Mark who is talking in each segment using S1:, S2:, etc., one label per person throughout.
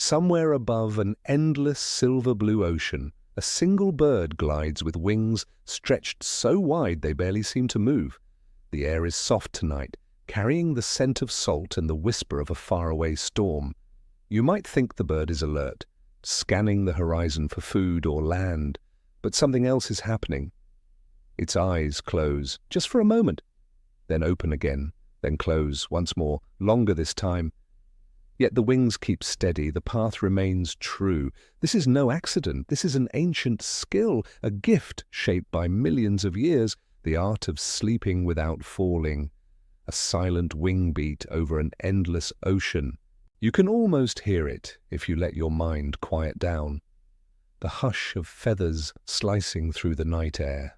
S1: Somewhere above an endless silver-blue ocean, a single bird glides with wings stretched so wide they barely seem to move. The air is soft tonight, carrying the scent of salt and the whisper of a faraway storm. You might think the bird is alert, scanning the horizon for food or land, but something else is happening. Its eyes close, just for a moment, then open again, then close once more, longer this time. Yet the wings keep steady, the path remains true. This is no accident, this is an ancient skill, a gift shaped by millions of years, the art of sleeping without falling, a silent wing beat over an endless ocean. You can almost hear it if you let your mind quiet down. The hush of feathers slicing through the night air.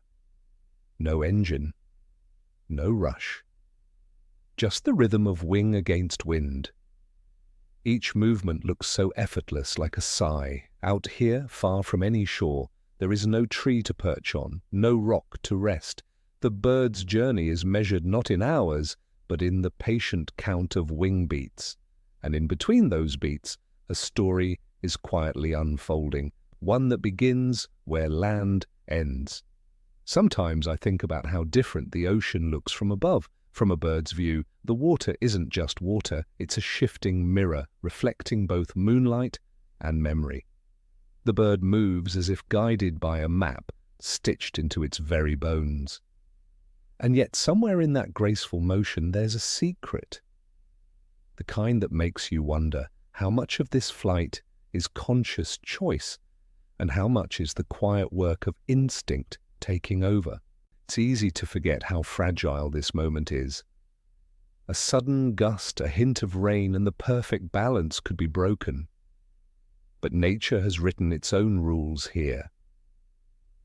S1: No engine, no rush. Just the rhythm of wing against wind. Each movement looks so effortless, like a sigh. Out here, far from any shore, there is no tree to perch on, no rock to rest. The bird's journey is measured not in hours, but in the patient count of wing beats. And in between those beats, a story is quietly unfolding, one that begins where land ends. Sometimes I think about how different the ocean looks from above. From a bird's view, the water isn't just water, it's a shifting mirror, reflecting both moonlight and memory. The bird moves as if guided by a map, stitched into its very bones. And yet somewhere in that graceful motion there's a secret. The kind that makes you wonder how much of this flight is conscious choice, and how much is the quiet work of instinct taking over. It's easy to forget how fragile this moment is. A sudden gust, a hint of rain, and the perfect balance could be broken. But nature has written its own rules here.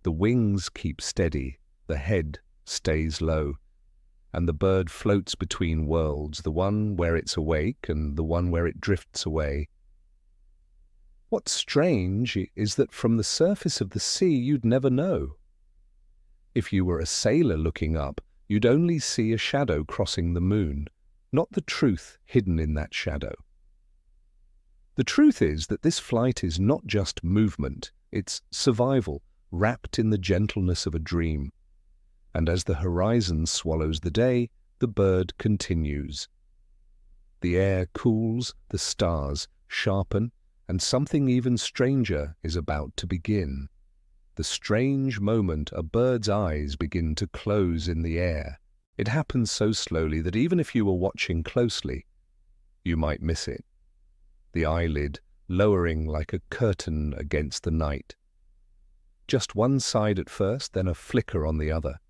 S1: The wings keep steady, the head stays low, and the bird floats between worlds, the one where it's awake and the one where it drifts away. What's strange is that from the surface of the sea you'd never know. If you were a sailor looking up, you'd only see a shadow crossing the moon, not the truth hidden in that shadow. The truth is that this flight is not just movement, it's survival, wrapped in the gentleness of a dream. And as the horizon swallows the day, the bird continues. The air cools, the stars sharpen, and something even stranger is about to begin. The strange moment a bird's eyes begin to close in the air. It happens so slowly that even if you were watching closely, you might miss it. The eyelid lowering like a curtain against the night. Just one side at first, then a flicker on the other.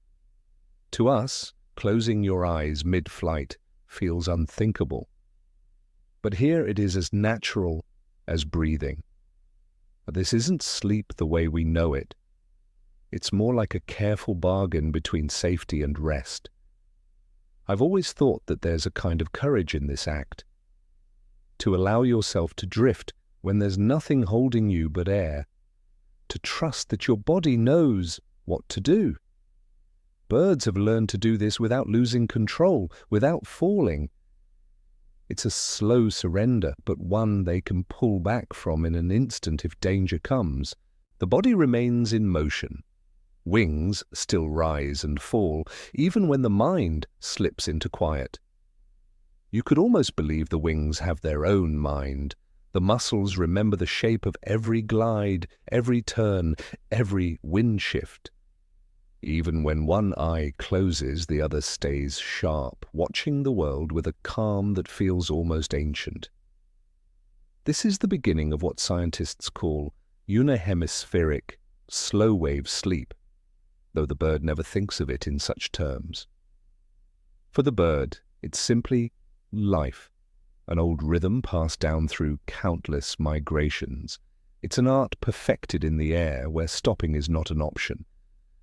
S1: To us, closing your eyes mid-flight feels unthinkable. But here it is as natural as breathing. This isn't sleep the way we know it. It's more like a careful bargain between safety and rest. I've always thought that there's a kind of courage in this act. To allow yourself to drift when there's nothing holding you but air. To trust that your body knows what to do. Birds have learned to do this without losing control, without falling. It's a slow surrender, but one they can pull back from in an instant if danger comes. The body remains in motion. Wings still rise and fall, even when the mind slips into quiet. You could almost believe the wings have their own mind. The muscles remember the shape of every glide, every turn, every wind shift. Even when one eye closes, the other stays sharp, watching the world with a calm that feels almost ancient. This is the beginning of what scientists call unihemispheric slow-wave sleep, though the bird never thinks of it in such terms. For the bird, it's simply life, an old rhythm passed down through countless migrations. It's an art perfected in the air where stopping is not an option.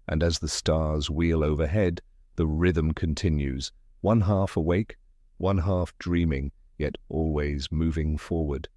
S1: And as the stars wheel overhead, the rhythm continues, one half awake, one half dreaming, yet always moving forward.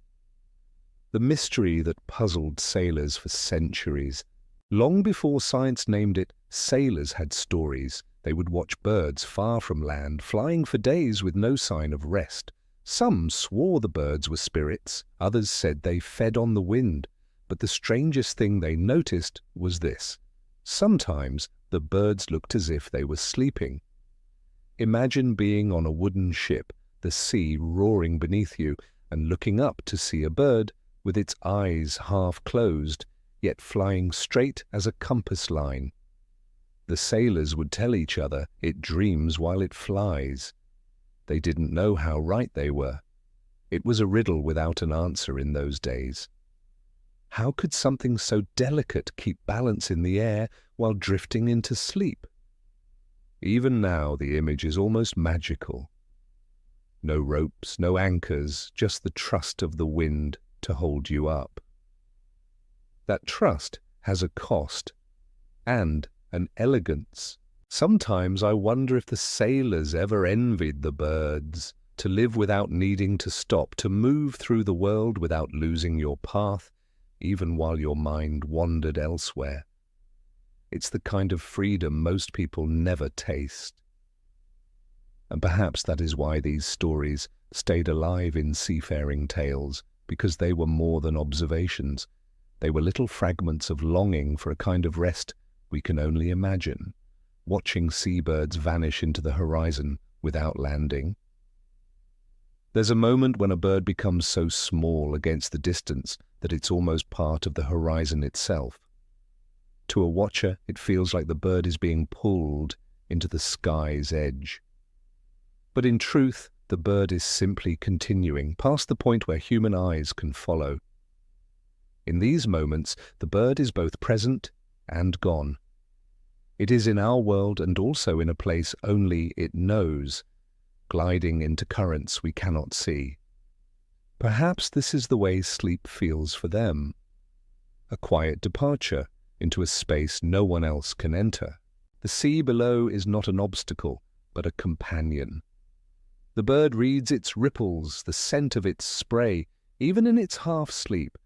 S1: The mystery that puzzled sailors for centuries. Long before science named it, sailors had stories. They would watch birds far from land, flying for days with no sign of rest. Some swore the birds were spirits, others said they fed on the wind, but the strangest thing they noticed was this. Sometimes the birds looked as if they were sleeping. Imagine being on a wooden ship, the sea roaring beneath you, and looking up to see a bird with its eyes half closed, yet flying straight as a compass line. The sailors would tell each other, "It dreams while it flies." They didn't know how right they were. It was a riddle without an answer in those days. How could something so delicate keep balance in the air while drifting into sleep? Even now the image is almost magical. No ropes, no anchors, just the trust of the wind to hold you up. That trust has a cost and an elegance. Sometimes I wonder if the sailors ever envied the birds, to live without needing to stop, to move through the world without losing your path, even while your mind wandered elsewhere. It's the kind of freedom most people never taste. And perhaps that is why these stories stayed alive in seafaring tales, because they were more than observations. They were little fragments of longing for a kind of rest we can only imagine, watching seabirds vanish into the horizon without landing. There's a moment when a bird becomes so small against the distance that it's almost part of the horizon itself. To a watcher, it feels like the bird is being pulled into the sky's edge. But in truth, the bird is simply continuing past the point where human eyes can follow. In these moments, the bird is both present and gone. It is in our world and also in a place only it knows, gliding into currents we cannot see. Perhaps this is the way sleep feels for them. A quiet departure into a space no one else can enter. The sea below is not an obstacle, but a companion. The bird reads its ripples, the scent of its spray, even in its half-sleep.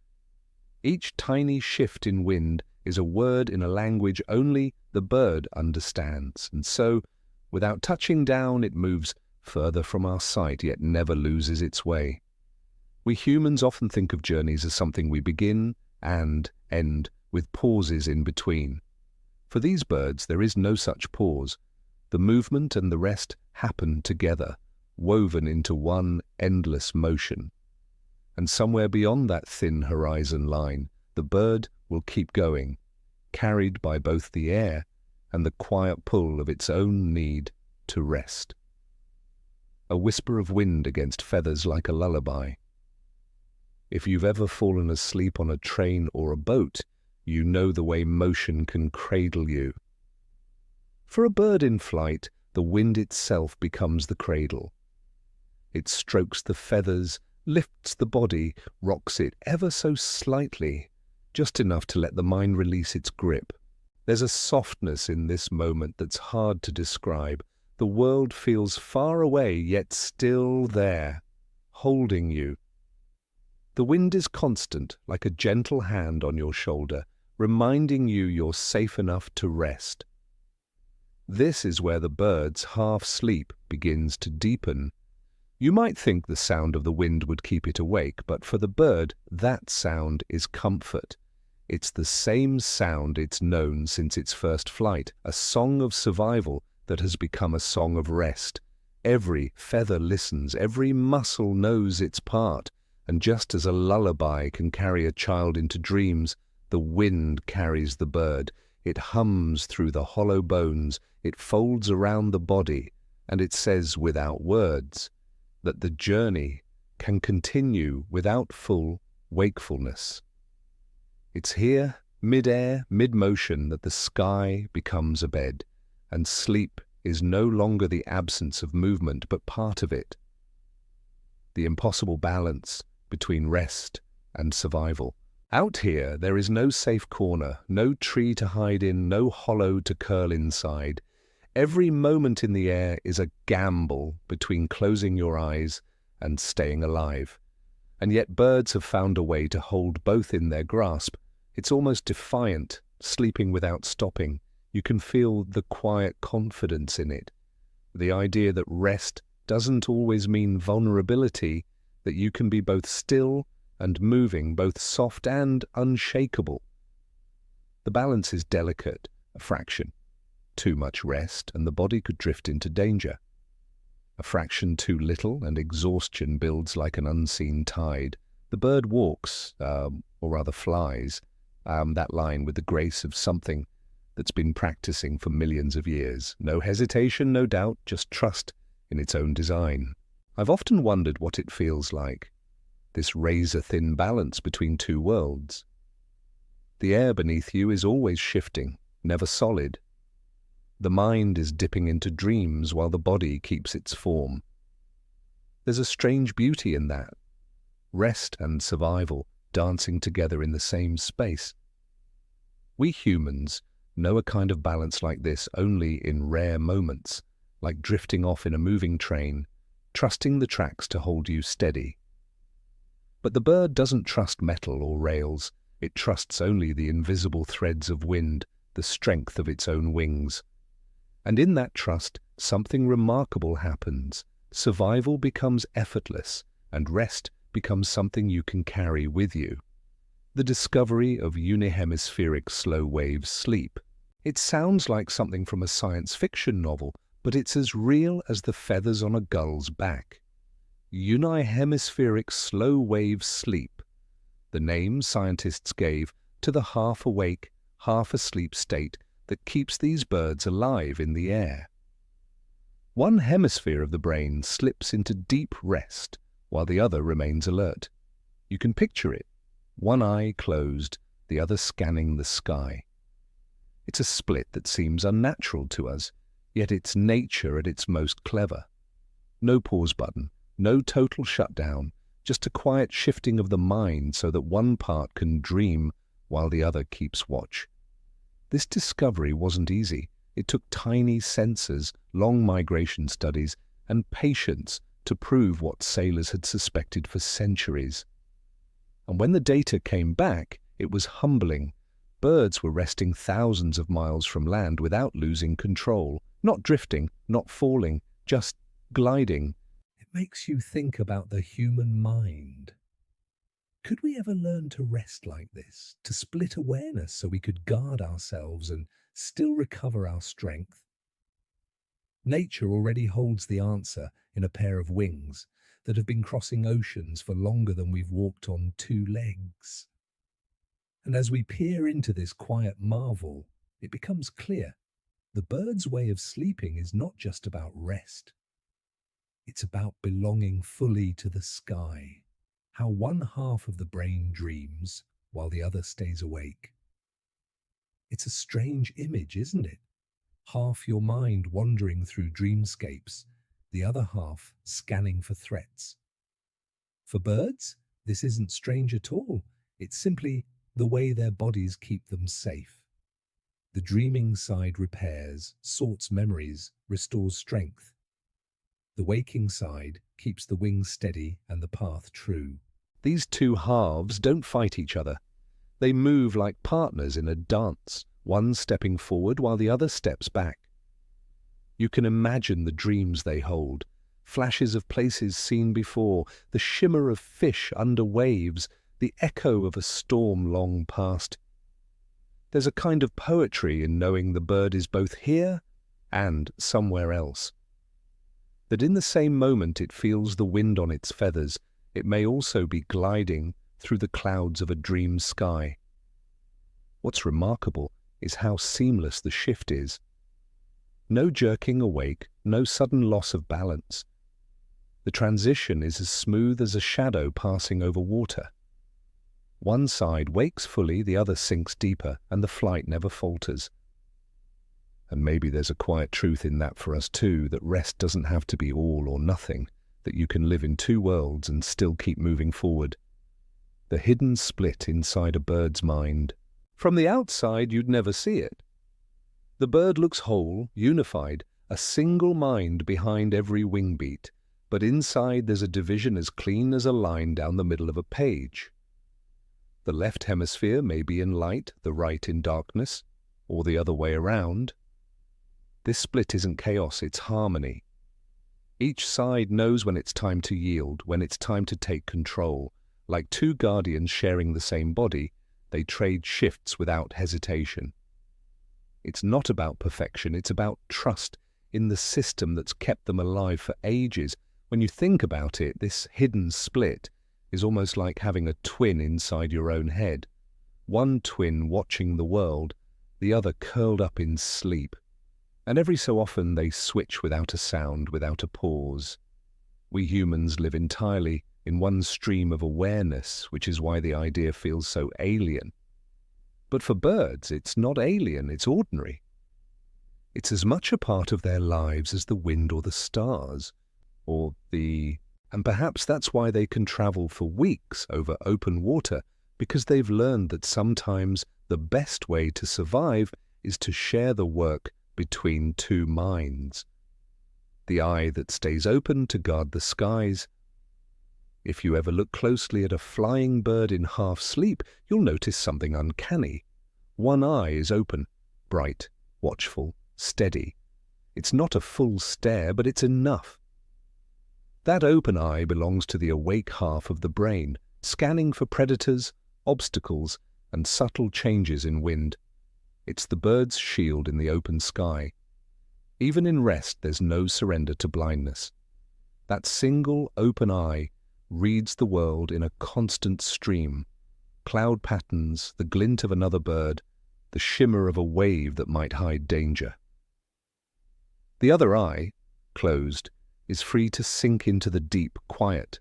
S1: Each tiny shift in wind is a word in a language only the bird understands, and so, without touching down, it moves further from our sight, yet never loses its way. We humans often think of journeys as something we begin and end with pauses in between. For these birds, there is no such pause. The movement and the rest happen together, woven into one endless motion. And somewhere beyond that thin horizon line, the bird will keep going, carried by both the air and the quiet pull of its own need to rest. A whisper of wind against feathers like a lullaby. If you've ever fallen asleep on a train or a boat, you know the way motion can cradle you. For a bird in flight, the wind itself becomes the cradle. It strokes the feathers, lifts the body, rocks it ever so slightly, just enough to let the mind release its grip. There's a softness in this moment that's hard to describe. The world feels far away, yet still there, holding you. The wind is constant, like a gentle hand on your shoulder, reminding you you're safe enough to rest. This is where the bird's half-sleep begins to deepen. You might think the sound of the wind would keep it awake, but for the bird, that sound is comfort. It's the same sound it's known since its first flight, a song of survival that has become a song of rest. Every feather listens, every muscle knows its part, and just as a lullaby can carry a child into dreams, the wind carries the bird. It hums through the hollow bones, it folds around the body, and it says without words that the journey can continue without full wakefulness. It's here, mid-air, mid-motion, that the sky becomes a bed, and sleep is no longer the absence of movement, but part of it. The impossible balance between rest and survival. Out here, there is no safe corner, no tree to hide in, no hollow to curl inside. Every moment in the air is a gamble between closing your eyes and staying alive. And yet birds have found a way to hold both in their grasp. It's almost defiant, sleeping without stopping. You can feel the quiet confidence in it, the idea that rest doesn't always mean vulnerability, that you can be both still and moving, both soft and unshakable. The balance is delicate, a fraction. Too much rest, and the body could drift into danger. A fraction too little, and exhaustion builds like an unseen tide. The bird walks, or rather flies, that line with the grace of something that's been practicing for millions of years. No hesitation, no doubt, just trust in its own design. I've often wondered what it feels like, this razor-thin balance between two worlds. The air beneath you is always shifting, never solid. The mind is dipping into dreams while the body keeps its form. There's a strange beauty in that. Rest and survival dancing together in the same space. We humans know a kind of balance like this only in rare moments, like drifting off in a moving train, trusting the tracks to hold you steady. But the bird doesn't trust metal or rails. It trusts only the invisible threads of wind, the strength of its own wings. And in that trust, something remarkable happens. Survival becomes effortless, and rest becomes something you can carry with you. The discovery of unihemispheric slow-wave sleep. It sounds like something from a science fiction novel, but it's as real as the feathers on a gull's back. Unihemispheric slow-wave sleep, the name scientists gave to the half-awake, half-asleep state that keeps these birds alive in the air. One hemisphere of the brain slips into deep rest, while the other remains alert. You can picture it, one eye closed, the other scanning the sky. It's a split that seems unnatural to us, yet it's nature at its most clever. No pause button, no total shutdown, just a quiet shifting of the mind so that one part can dream while the other keeps watch. This discovery wasn't easy. It took tiny sensors, long migration studies, and patience to prove what sailors had suspected for centuries. And when the data came back, it was humbling. Birds were resting thousands of miles from land without losing control, not drifting, not falling, just gliding. It makes you think about the human mind. Could we ever learn to rest like this, to split awareness so we could guard ourselves and still recover our strength? Nature already holds the answer in a pair of wings that have been crossing oceans for longer than we've walked on two legs. And as we peer into this quiet marvel, it becomes clear the bird's way of sleeping is not just about rest. It's about belonging fully to the sky. How one half of the brain dreams while the other stays awake. It's a strange image, isn't it? Half your mind wandering through dreamscapes, the other half scanning for threats. For birds, this isn't strange at all. It's simply the way their bodies keep them safe. The dreaming side repairs, sorts memories, restores strength. The waking side keeps the wings steady and the path true. These two halves don't fight each other. They move like partners in a dance, one stepping forward while the other steps back. You can imagine the dreams they hold, flashes of places seen before, the shimmer of fish under waves, the echo of a storm long past. There's a kind of poetry in knowing the bird is both here and somewhere else. That in the same moment it feels the wind on its feathers, it may also be gliding through the clouds of a dream sky. What's remarkable is how seamless the shift is. No jerking awake, no sudden loss of balance. The transition is as smooth as a shadow passing over water. One side wakes fully, the other sinks deeper, and the flight never falters. And maybe there's a quiet truth in that for us too, that rest doesn't have to be all or nothing, that you can live in two worlds and still keep moving forward. The hidden split inside a bird's mind. From the outside, you'd never see it. The bird looks whole, unified, a single mind behind every wing beat, but inside there's a division as clean as a line down the middle of a page. The left hemisphere may be in light, the right in darkness, or the other way around. This split isn't chaos, it's harmony. Each side knows when it's time to yield, when it's time to take control. Like two guardians sharing the same body, they trade shifts without hesitation. It's not about perfection, it's about trust in the system that's kept them alive for ages. When you think about it, this hidden split is almost like having a twin inside your own head. One twin watching the world, the other curled up in sleep. And every so often they switch without a sound, without a pause. We humans live entirely in one stream of awareness, which is why the idea feels so alien. But for birds, it's not alien, it's ordinary. It's as much a part of their lives as the wind or the stars, and perhaps that's why they can travel for weeks over open water, because they've learned that sometimes the best way to survive is to share the work between two minds. The eye that stays open to guard the skies. If you ever look closely at a flying bird in half sleep, you'll notice something uncanny. One eye is open, bright, watchful, steady. It's not a full stare, but it's enough. That open eye belongs to the awake half of the brain, scanning for predators, obstacles, and subtle changes in wind. It's the bird's shield in the open sky. Even in rest, there's no surrender to blindness. That single open eye reads the world in a constant stream. Cloud patterns, the glint of another bird, the shimmer of a wave that might hide danger. The other eye, closed, is free to sink into the deep quiet.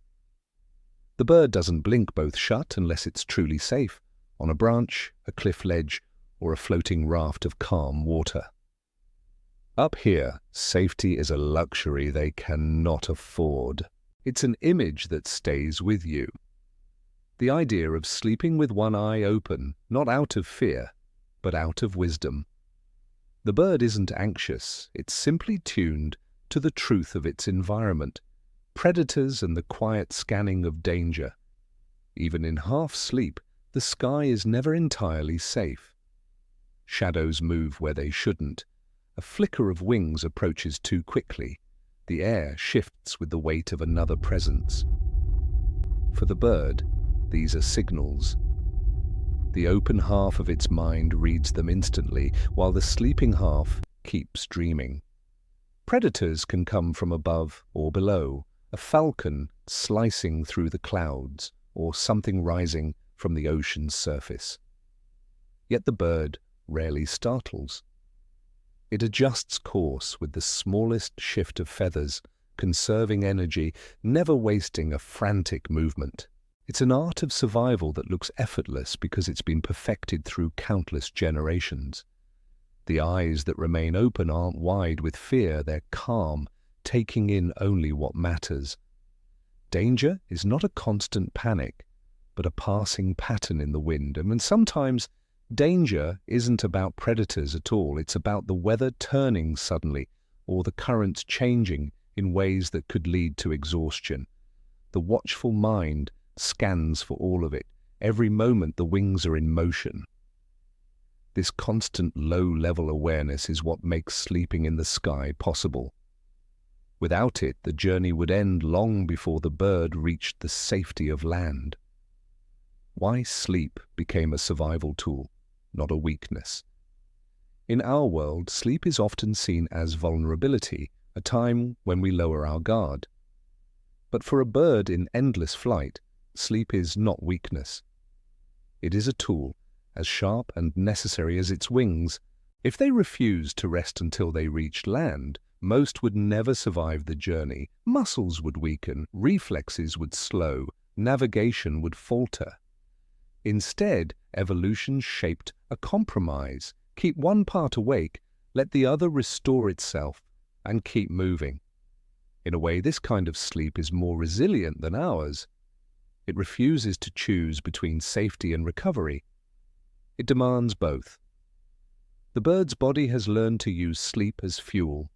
S1: The bird doesn't blink both shut unless it's truly safe, on a branch, a cliff ledge, or a floating raft of calm water. Up here, safety is a luxury they cannot afford. It's an image that stays with you. The idea of sleeping with one eye open, not out of fear, but out of wisdom. The bird isn't anxious, it's simply tuned to the truth of its environment, predators and the quiet scanning of danger. Even in half sleep, the sky is never entirely safe. Shadows move where they shouldn't. A flicker of wings approaches too quickly. The air shifts with the weight of another presence. For the bird, these are signals. The open half of its mind reads them instantly, while the sleeping half keeps dreaming. Predators can come from above or below, a falcon slicing through the clouds, or something rising from the ocean's surface. Yet the bird rarely startles. It adjusts course with the smallest shift of feathers, conserving energy, never wasting a frantic movement. It's an art of survival that looks effortless because it's been perfected through countless generations. The eyes that remain open aren't wide with fear, they're calm, taking in only what matters. Danger is not a constant panic, but a passing pattern in the wind, and sometimes danger isn't about predators at all, it's about the weather turning suddenly, or the currents changing in ways that could lead to exhaustion. The watchful mind scans for all of it. Every moment the wings are in motion. This constant low-level awareness is what makes sleeping in the sky possible. Without it, the journey would end long before the bird reached the safety of land. Why sleep became a survival tool, not a weakness. In our world, sleep is often seen as vulnerability, a time when we lower our guard. But for a bird in endless flight, sleep is not weakness. It is a tool, as sharp and necessary as its wings. If they refused to rest until they reached land, most would never survive the journey. Muscles would weaken, reflexes would slow, navigation would falter. Instead, evolution shaped a compromise. Keep one part awake, let the other restore itself, and keep moving. In a way, this kind of sleep is more resilient than ours. It refuses to choose between safety and recovery. It demands both. The bird's body has learned to use sleep as fuel,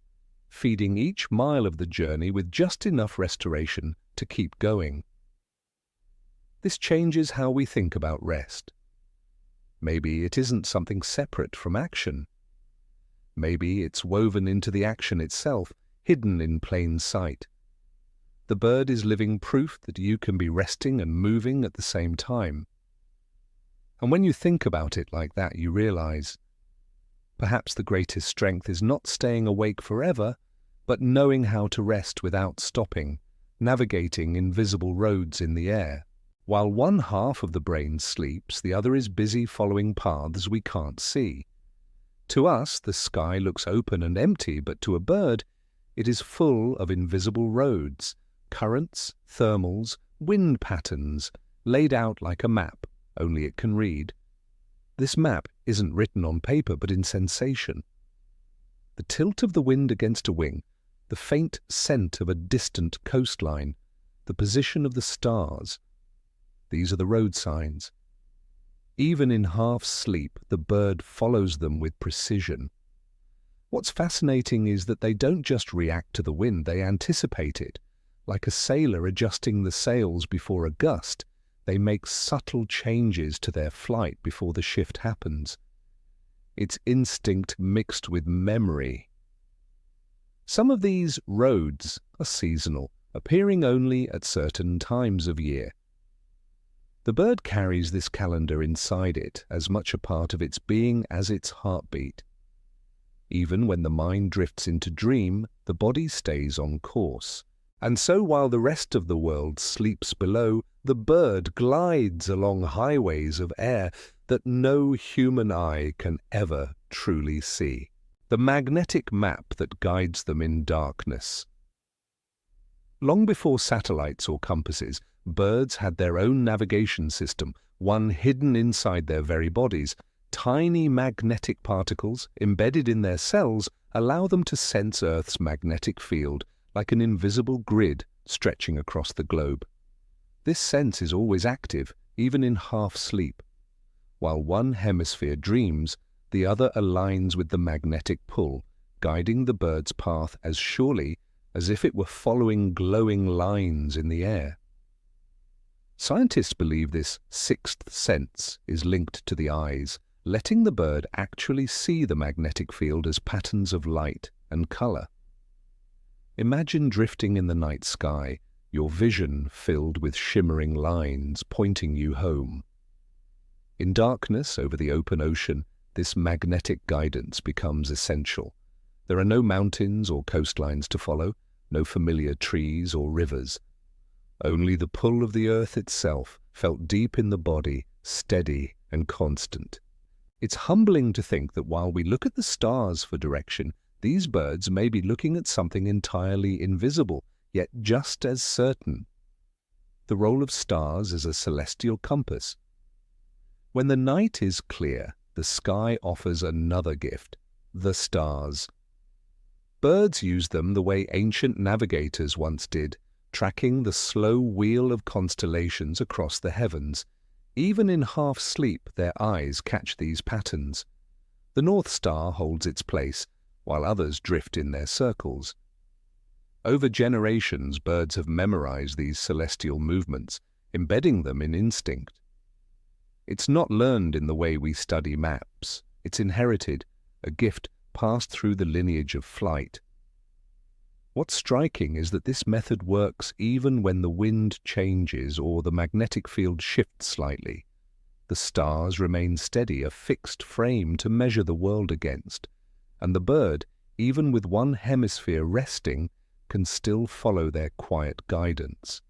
S1: feeding each mile of the journey with just enough restoration to keep going. This changes how we think about rest. Maybe it isn't something separate from action. Maybe it's woven into the action itself, hidden in plain sight, The bird is living proof that you can be resting and moving at the same time. And when you think about it like that, you realize perhaps the greatest strength is not staying awake forever, but knowing how to rest without stopping, navigating invisible roads in the air. While one half of the brain sleeps, the other is busy following paths we can't see. To us, the sky looks open and empty, but to a bird, it is full of invisible roads, currents, thermals, wind patterns, laid out like a map, only it can read. This map isn't written on paper, but in sensation. The tilt of the wind against a wing, the faint scent of a distant coastline, the position of the stars. These are the road signs. Even in half sleep, the bird follows them with precision. What's fascinating is that they don't just react to the wind, they anticipate it. Like a sailor adjusting the sails before a gust, they make subtle changes to their flight before the shift happens. It's instinct mixed with memory. Some of these roads are seasonal, appearing only at certain times of year. The bird carries this calendar inside it, as much a part of its being as its heartbeat. Even when the mind drifts into dream, the body stays on course. And so while the rest of the world sleeps below, the bird glides along highways of air that no human eye can ever truly see. The magnetic map that guides them in darkness. Long before satellites or compasses, birds had their own navigation system, one hidden inside their very bodies. Tiny magnetic particles embedded in their cells allow them to sense Earth's magnetic field like an invisible grid stretching across the globe. This sense is always active, even in half sleep. While one hemisphere dreams, the other aligns with the magnetic pull, guiding the bird's path as surely as if it were following glowing lines in the air. Scientists believe this sixth sense is linked to the eyes, letting the bird actually see the magnetic field as patterns of light and color. Imagine drifting in the night sky, your vision filled with shimmering lines pointing you home. In darkness over the open ocean, this magnetic guidance becomes essential. There are no mountains or coastlines to follow, no familiar trees or rivers. Only the pull of the earth itself, felt deep in the body, steady and constant. It's humbling to think that while we look at the stars for direction, these birds may be looking at something entirely invisible, yet just as certain. The role of stars as a celestial compass. When the night is clear, the sky offers another gift, the stars. Birds use them the way ancient navigators once did, tracking the slow wheel of constellations across the heavens. Even in half sleep, their eyes catch these patterns. The North Star holds its place, while others drift in their circles. Over generations, birds have memorized these celestial movements, embedding them in instinct. It's not learned in the way we study maps. It's inherited, a gift passed through the lineage of flight. What's striking is that this method works even when the wind changes or the magnetic field shifts slightly. The stars remain steady, a fixed frame to measure the world against, and the bird, even with one hemisphere resting, can still follow their quiet guidance.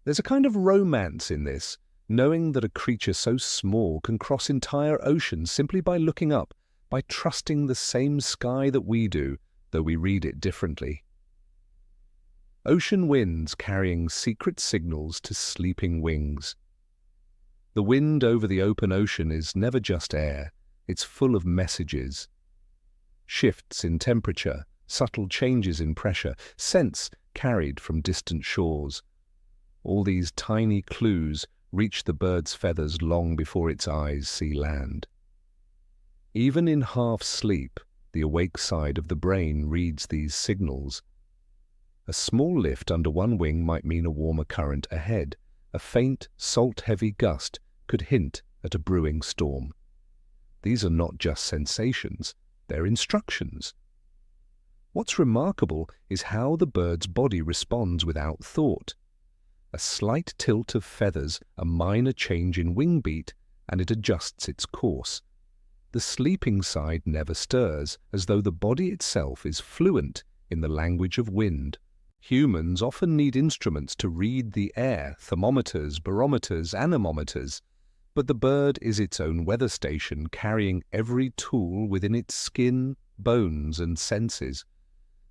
S1: There's a kind of romance in this, knowing that a creature so small can cross entire oceans simply by looking up, by trusting the same sky that we do, though we read it differently. Ocean winds carrying secret signals to sleeping wings. The wind over the open ocean is never just air, it's full of messages. Shifts in temperature, subtle changes in pressure, scents carried from distant shores. All these tiny clues reach the bird's feathers long before its eyes see land. Even in half sleep, the awake side of the brain reads these signals. A small lift under one wing might mean a warmer current ahead. A faint, salt-heavy gust could hint at a brewing storm. These are not just sensations, they're instructions. What's remarkable is how the bird's body responds without thought. A slight tilt of feathers, a minor change in wing beat, and it adjusts its course. The sleeping side never stirs, as though the body itself is fluent in the language of wind. Humans often need instruments to read the air, thermometers, barometers, anemometers, but the bird is its own weather station, carrying every tool within its skin, bones, and senses.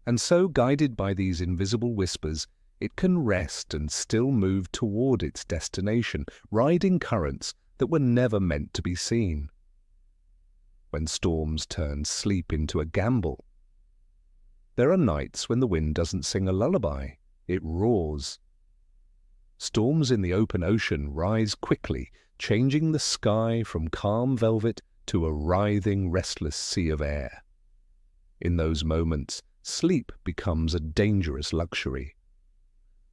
S1: And so, guided by these invisible whispers, it can rest and still move toward its destination, riding currents that were never meant to be seen. When storms turn sleep into a gamble. There are nights when the wind doesn't sing a lullaby, it roars. Storms in the open ocean rise quickly, changing the sky from calm velvet to a writhing, restless sea of air. In those moments, sleep becomes a dangerous luxury.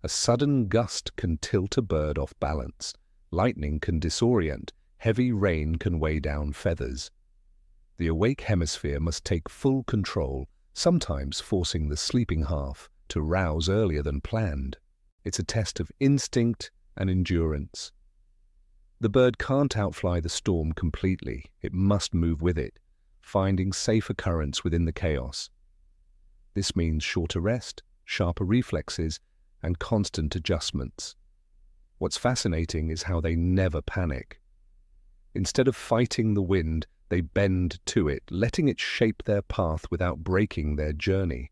S1: A sudden gust can tilt a bird off balance, lightning can disorient, heavy rain can weigh down feathers. The awake hemisphere must take full control, sometimes forcing the sleeping half to rouse earlier than planned. It's a test of instinct and endurance. The bird can't outfly the storm completely. It must move with it, finding safer currents within the chaos. This means shorter rest, sharper reflexes, and constant adjustments. What's fascinating is how they never panic. Instead of fighting the wind, they bend to it, letting it shape their path without breaking their journey.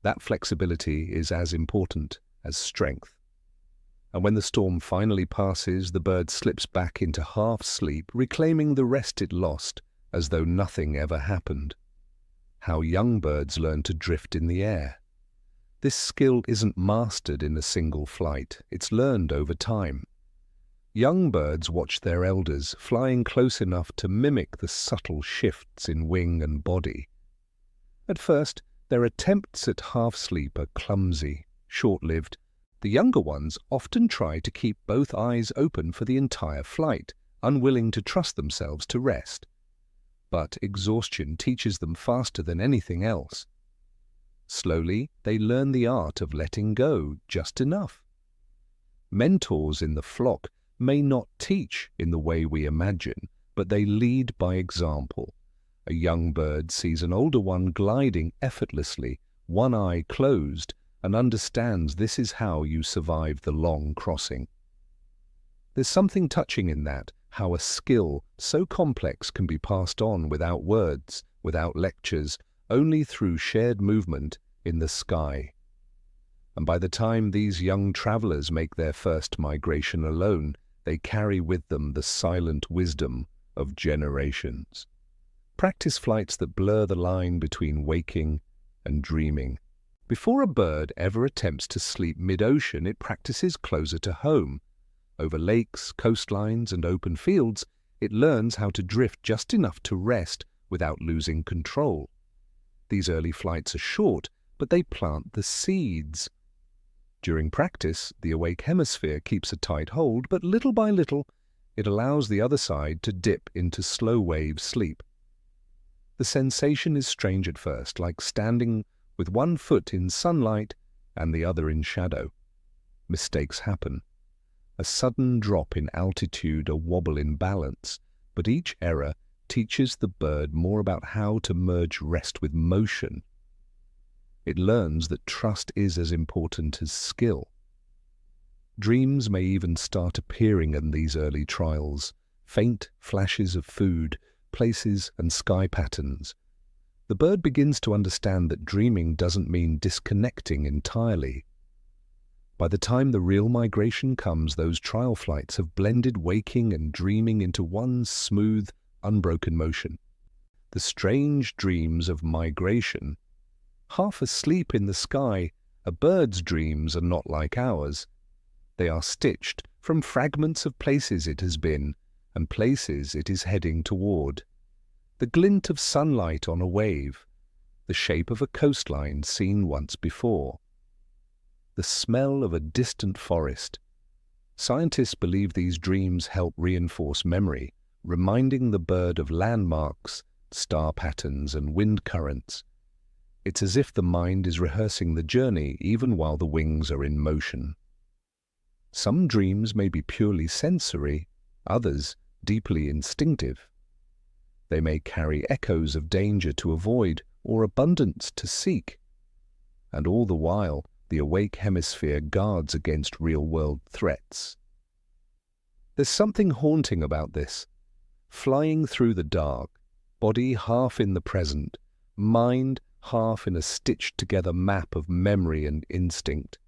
S1: That flexibility is as important as strength. And when the storm finally passes, the bird slips back into half sleep, reclaiming the rest it lost, as though nothing ever happened. How young birds learn to drift in the air. This skill isn't mastered in a single flight, it's learned over time. Young birds watch their elders, flying close enough to mimic the subtle shifts in wing and body. At first, their attempts at half-sleep are clumsy, short-lived. The younger ones often try to keep both eyes open for the entire flight, unwilling to trust themselves to rest. But exhaustion teaches them faster than anything else. Slowly, they learn the art of letting go just enough. Mentors in the flock may not teach in the way we imagine, but they lead by example. A young bird sees an older one gliding effortlessly, one eye closed, and understands this is how you survive the long crossing. There's something touching in that, how a skill so complex can be passed on without words, without lectures, only through shared movement in the sky. And by the time these young travelers make their first migration alone, they carry with them the silent wisdom of generations. Practice flights that blur the line between waking and dreaming. Before a bird ever attempts to sleep mid-ocean, it practices closer to home. Over lakes, coastlines, and open fields, it learns how to drift just enough to rest without losing control. These early flights are short, but they plant the seeds. During practice, the awake hemisphere keeps a tight hold, but little by little, it allows the other side to dip into slow-wave sleep. The sensation is strange at first, like standing with one foot in sunlight and the other in shadow. Mistakes happen. A sudden drop in altitude, a wobble in balance, but each error teaches the bird more about how to merge rest with motion. It learns that trust is as important as skill. Dreams may even start appearing in these early trials, faint flashes of food, places, and sky patterns. The bird begins to understand that dreaming doesn't mean disconnecting entirely. By the time the real migration comes, those trial flights have blended waking and dreaming into one smooth, unbroken motion. The strange dreams of migration. Half asleep in the sky, a bird's dreams are not like ours. They are stitched from fragments of places it has been and places it is heading toward. The glint of sunlight on a wave, the shape of a coastline seen once before, the smell of a distant forest. Scientists believe these dreams help reinforce memory, reminding the bird of landmarks, star patterns, and wind currents. It's as if the mind is rehearsing the journey even while the wings are in motion. Some dreams may be purely sensory, others deeply instinctive. They may carry echoes of danger to avoid or abundance to seek. And all the while, the awake hemisphere guards against real-world threats. There's something haunting about this. Flying through the dark, body half in the present, mind half in a stitched-together map of memory and instinct.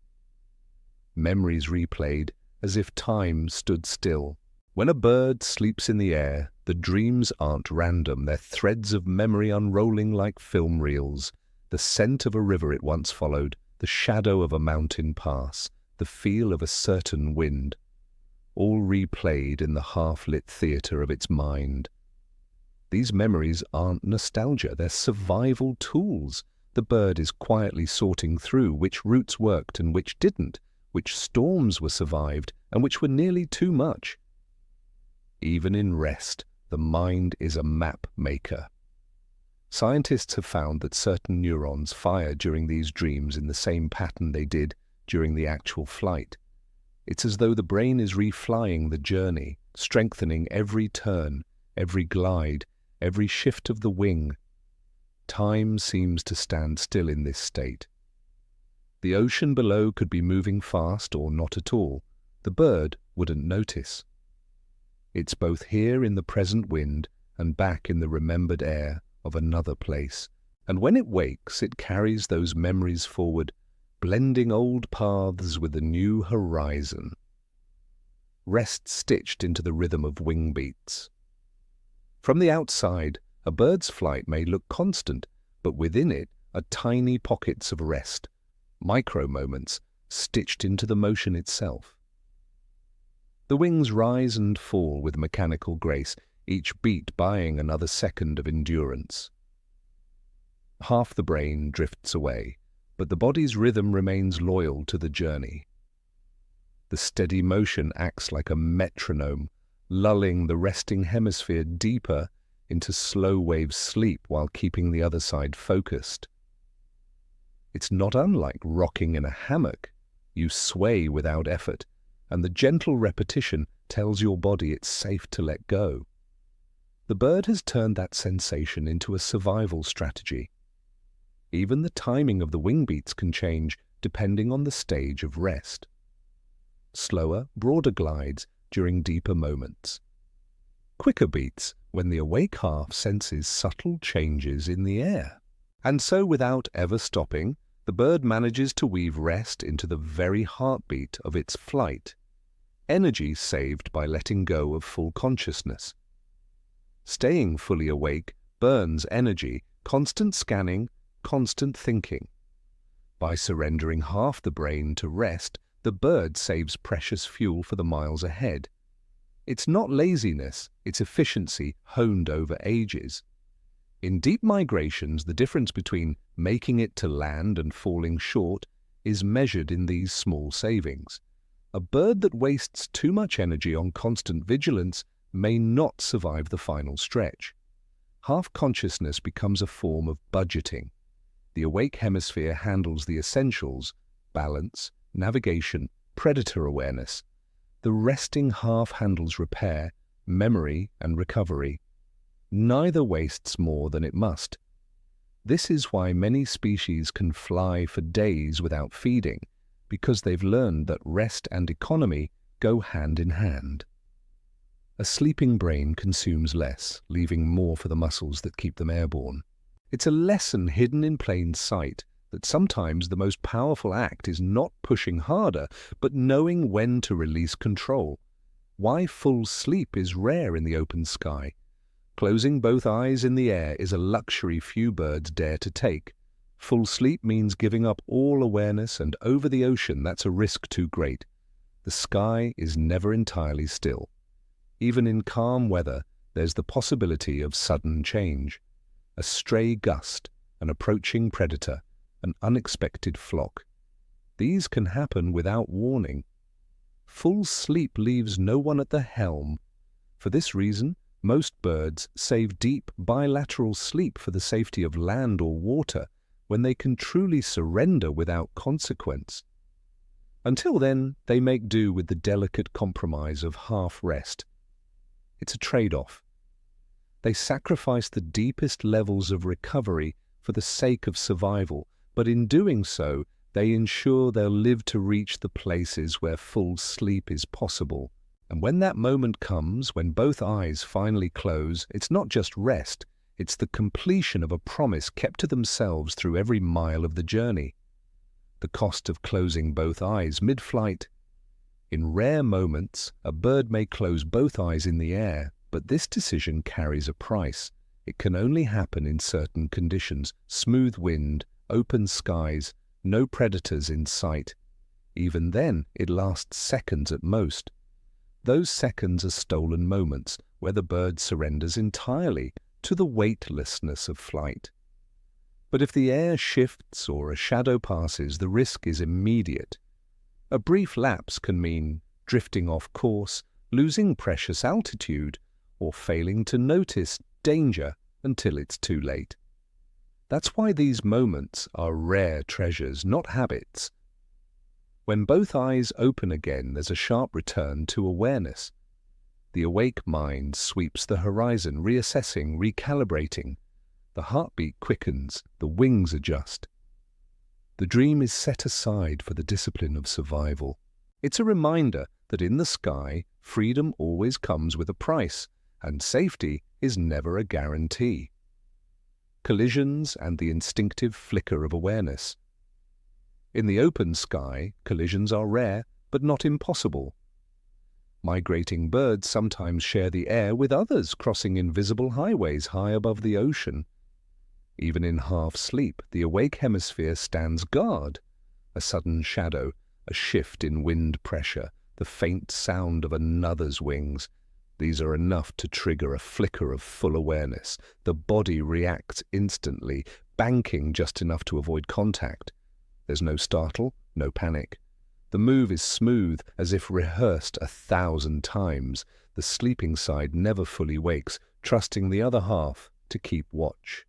S1: Memories replayed as if time stood still. When a bird sleeps in the air, the dreams aren't random, they're threads of memory unrolling like film reels. The scent of a river it once followed, the shadow of a mountain pass, the feel of a certain wind, all replayed in the half-lit theatre of its mind. These memories aren't nostalgia, they're survival tools. The bird is quietly sorting through which routes worked and which didn't, which storms were survived and which were nearly too much. Even in rest, the mind is a map maker. Scientists have found that certain neurons fire during these dreams in the same pattern they did during the actual flight. It's as though the brain is reflying the journey, strengthening every turn, every glide, every shift of the wing. Time seems to stand still in this state. The ocean below could be moving fast or not at all. The bird wouldn't notice. It's both here in the present wind and back in the remembered air of another place. And when it wakes, it carries those memories forward, blending old paths with a new horizon. Rest stitched into the rhythm of wing beats. From the outside, a bird's flight may look constant, but within it are tiny pockets of rest, micro-moments stitched into the motion itself. The wings rise and fall with mechanical grace, each beat buying another second of endurance. Half the brain drifts away, but the body's rhythm remains loyal to the journey. The steady motion acts like a metronome, lulling the resting hemisphere deeper into slow-wave sleep while keeping the other side focused. It's not unlike rocking in a hammock. You sway without effort, and the gentle repetition tells your body it's safe to let go. The bird has turned that sensation into a survival strategy. Even the timing of the wing beats can change depending on the stage of rest. Slower, broader glides during deeper moments. Quicker beats when the awake half senses subtle changes in the air. And so, without ever stopping, the bird manages to weave rest into the very heartbeat of its flight. Energy saved by letting go of full consciousness. Staying fully awake burns energy, constant scanning, constant thinking. By surrendering half the brain to rest, the bird saves precious fuel for the miles ahead. It's not laziness, it's efficiency honed over ages. In deep migrations, the difference between making it to land and falling short is measured in these small savings. A bird that wastes too much energy on constant vigilance may not survive the final stretch. Half-consciousness becomes a form of budgeting. The awake hemisphere handles the essentials: balance, navigation, predator awareness. The resting half handles repair, memory, and recovery. Neither wastes more than it must. This is why many species can fly for days without feeding, because they've learned that rest and economy go hand in hand. A sleeping brain consumes less, leaving more for the muscles that keep them airborne. It's a lesson hidden in plain sight that sometimes the most powerful act is not pushing harder, but knowing when to release control. Why full sleep is rare in the open sky. Closing both eyes in the air is a luxury few birds dare to take. Full sleep means giving up all awareness, and over the ocean that's a risk too great. The sky is never entirely still. Even in calm weather, there's the possibility of sudden change. A stray gust, an approaching predator, an unexpected flock. These can happen without warning. Full sleep leaves no one at the helm. For this reason, most birds save deep bilateral sleep for the safety of land or water, when they can truly surrender without consequence. Until then, they make do with the delicate compromise of half rest. It's a trade-off. They sacrifice the deepest levels of recovery for the sake of survival, but in doing so, they ensure they'll live to reach the places where full sleep is possible. And when that moment comes, when both eyes finally close, it's not just rest, it's the completion of a promise kept to themselves through every mile of the journey. The cost of closing both eyes mid-flight. In rare moments, a bird may close both eyes in the air, but this decision carries a price. It can only happen in certain conditions: smooth wind, open skies, no predators in sight. Even then, it lasts seconds at most. Those seconds are stolen moments where the bird surrenders entirely to the weightlessness of flight. But if the air shifts or a shadow passes, the risk is immediate. A brief lapse can mean drifting off course, losing precious altitude, or failing to notice danger until it's too late. That's why these moments are rare treasures, not habits. When both eyes open again, there's a sharp return to awareness. The awake mind sweeps the horizon, reassessing, recalibrating. The heartbeat quickens, the wings adjust. The dream is set aside for the discipline of survival. It's a reminder that in the sky, freedom always comes with a price, and safety is never a guarantee. Collisions and the instinctive flicker of awareness. In the open sky, collisions are rare, but not impossible. Migrating birds sometimes share the air with others, crossing invisible highways high above the ocean. Even in half-sleep, the awake hemisphere stands guard. A sudden shadow, a shift in wind pressure, the faint sound of another's wings. These are enough to trigger a flicker of full awareness. The body reacts instantly, banking just enough to avoid contact. There's no startle, no panic. The move is smooth, as if rehearsed 1,000 times. The sleeping side never fully wakes, trusting the other half to keep watch.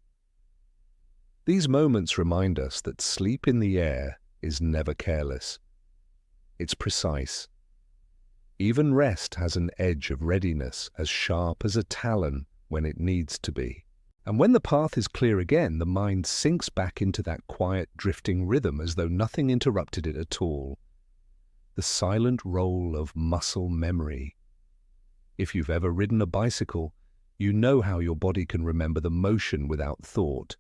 S1: These moments remind us that sleep in the air is never careless. It's precise. Even rest has an edge of readiness, as sharp as a talon when it needs to be. And when the path is clear again, the mind sinks back into that quiet, drifting rhythm as though nothing interrupted it at all. The silent roll of muscle memory. If you've ever ridden a bicycle, you know how your body can remember the motion without thought.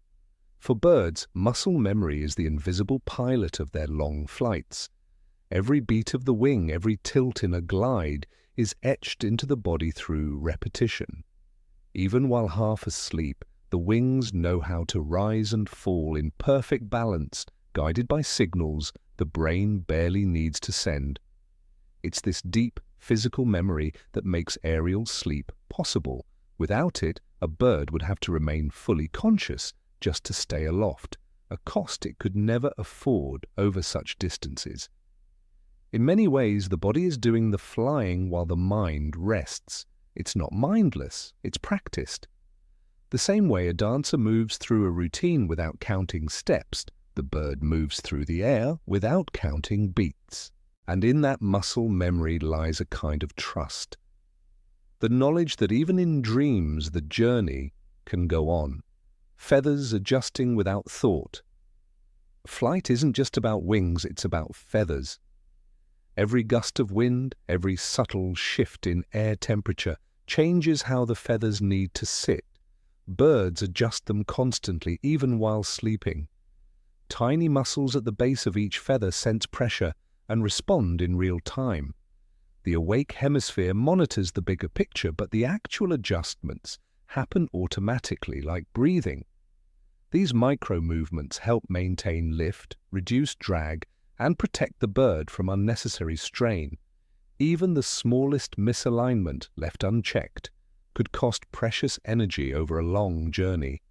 S1: For birds, muscle memory is the invisible pilot of their long flights. Every beat of the wing, every tilt in a glide, is etched into the body through repetition. Even while half asleep, the wings know how to rise and fall in perfect balance, guided by signals the brain barely needs to send. It's this deep physical memory that makes aerial sleep possible. Without it, a bird would have to remain fully conscious just to stay aloft, a cost it could never afford over such distances. In many ways, the body is doing the flying while the mind rests. It's not mindless, it's practiced. The same way a dancer moves through a routine without counting steps, the bird moves through the air without counting beats. And in that muscle memory lies a kind of trust. The knowledge that even in dreams the journey can go on. Feathers adjusting without thought. Flight isn't just about wings, it's about feathers. Every gust of wind, every subtle shift in air temperature changes how the feathers need to sit. Birds adjust them constantly, even while sleeping. Tiny muscles at the base of each feather sense pressure and respond in real time. The awake hemisphere monitors the bigger picture, but the actual adjustments happen automatically, like breathing. These micro-movements help maintain lift, reduce drag, and protect the bird from unnecessary strain. Even the smallest misalignment left unchecked could cost precious energy over a long journey.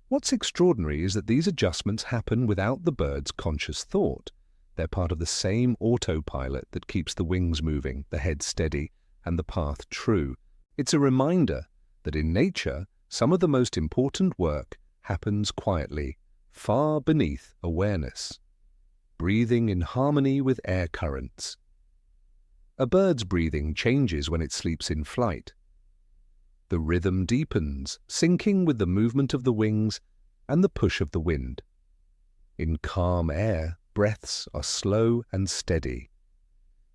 S1: What's extraordinary is that these adjustments happen without the bird's conscious thought. They're part of the same autopilot that keeps the wings moving, the head steady, and the path true. It's a reminder that in nature, some of the most important work happens quietly, far beneath awareness, breathing in harmony with air currents. A bird's breathing changes when it sleeps in flight. The rhythm deepens, syncing with the movement of the wings and the push of the wind. In calm air, breaths are slow and steady.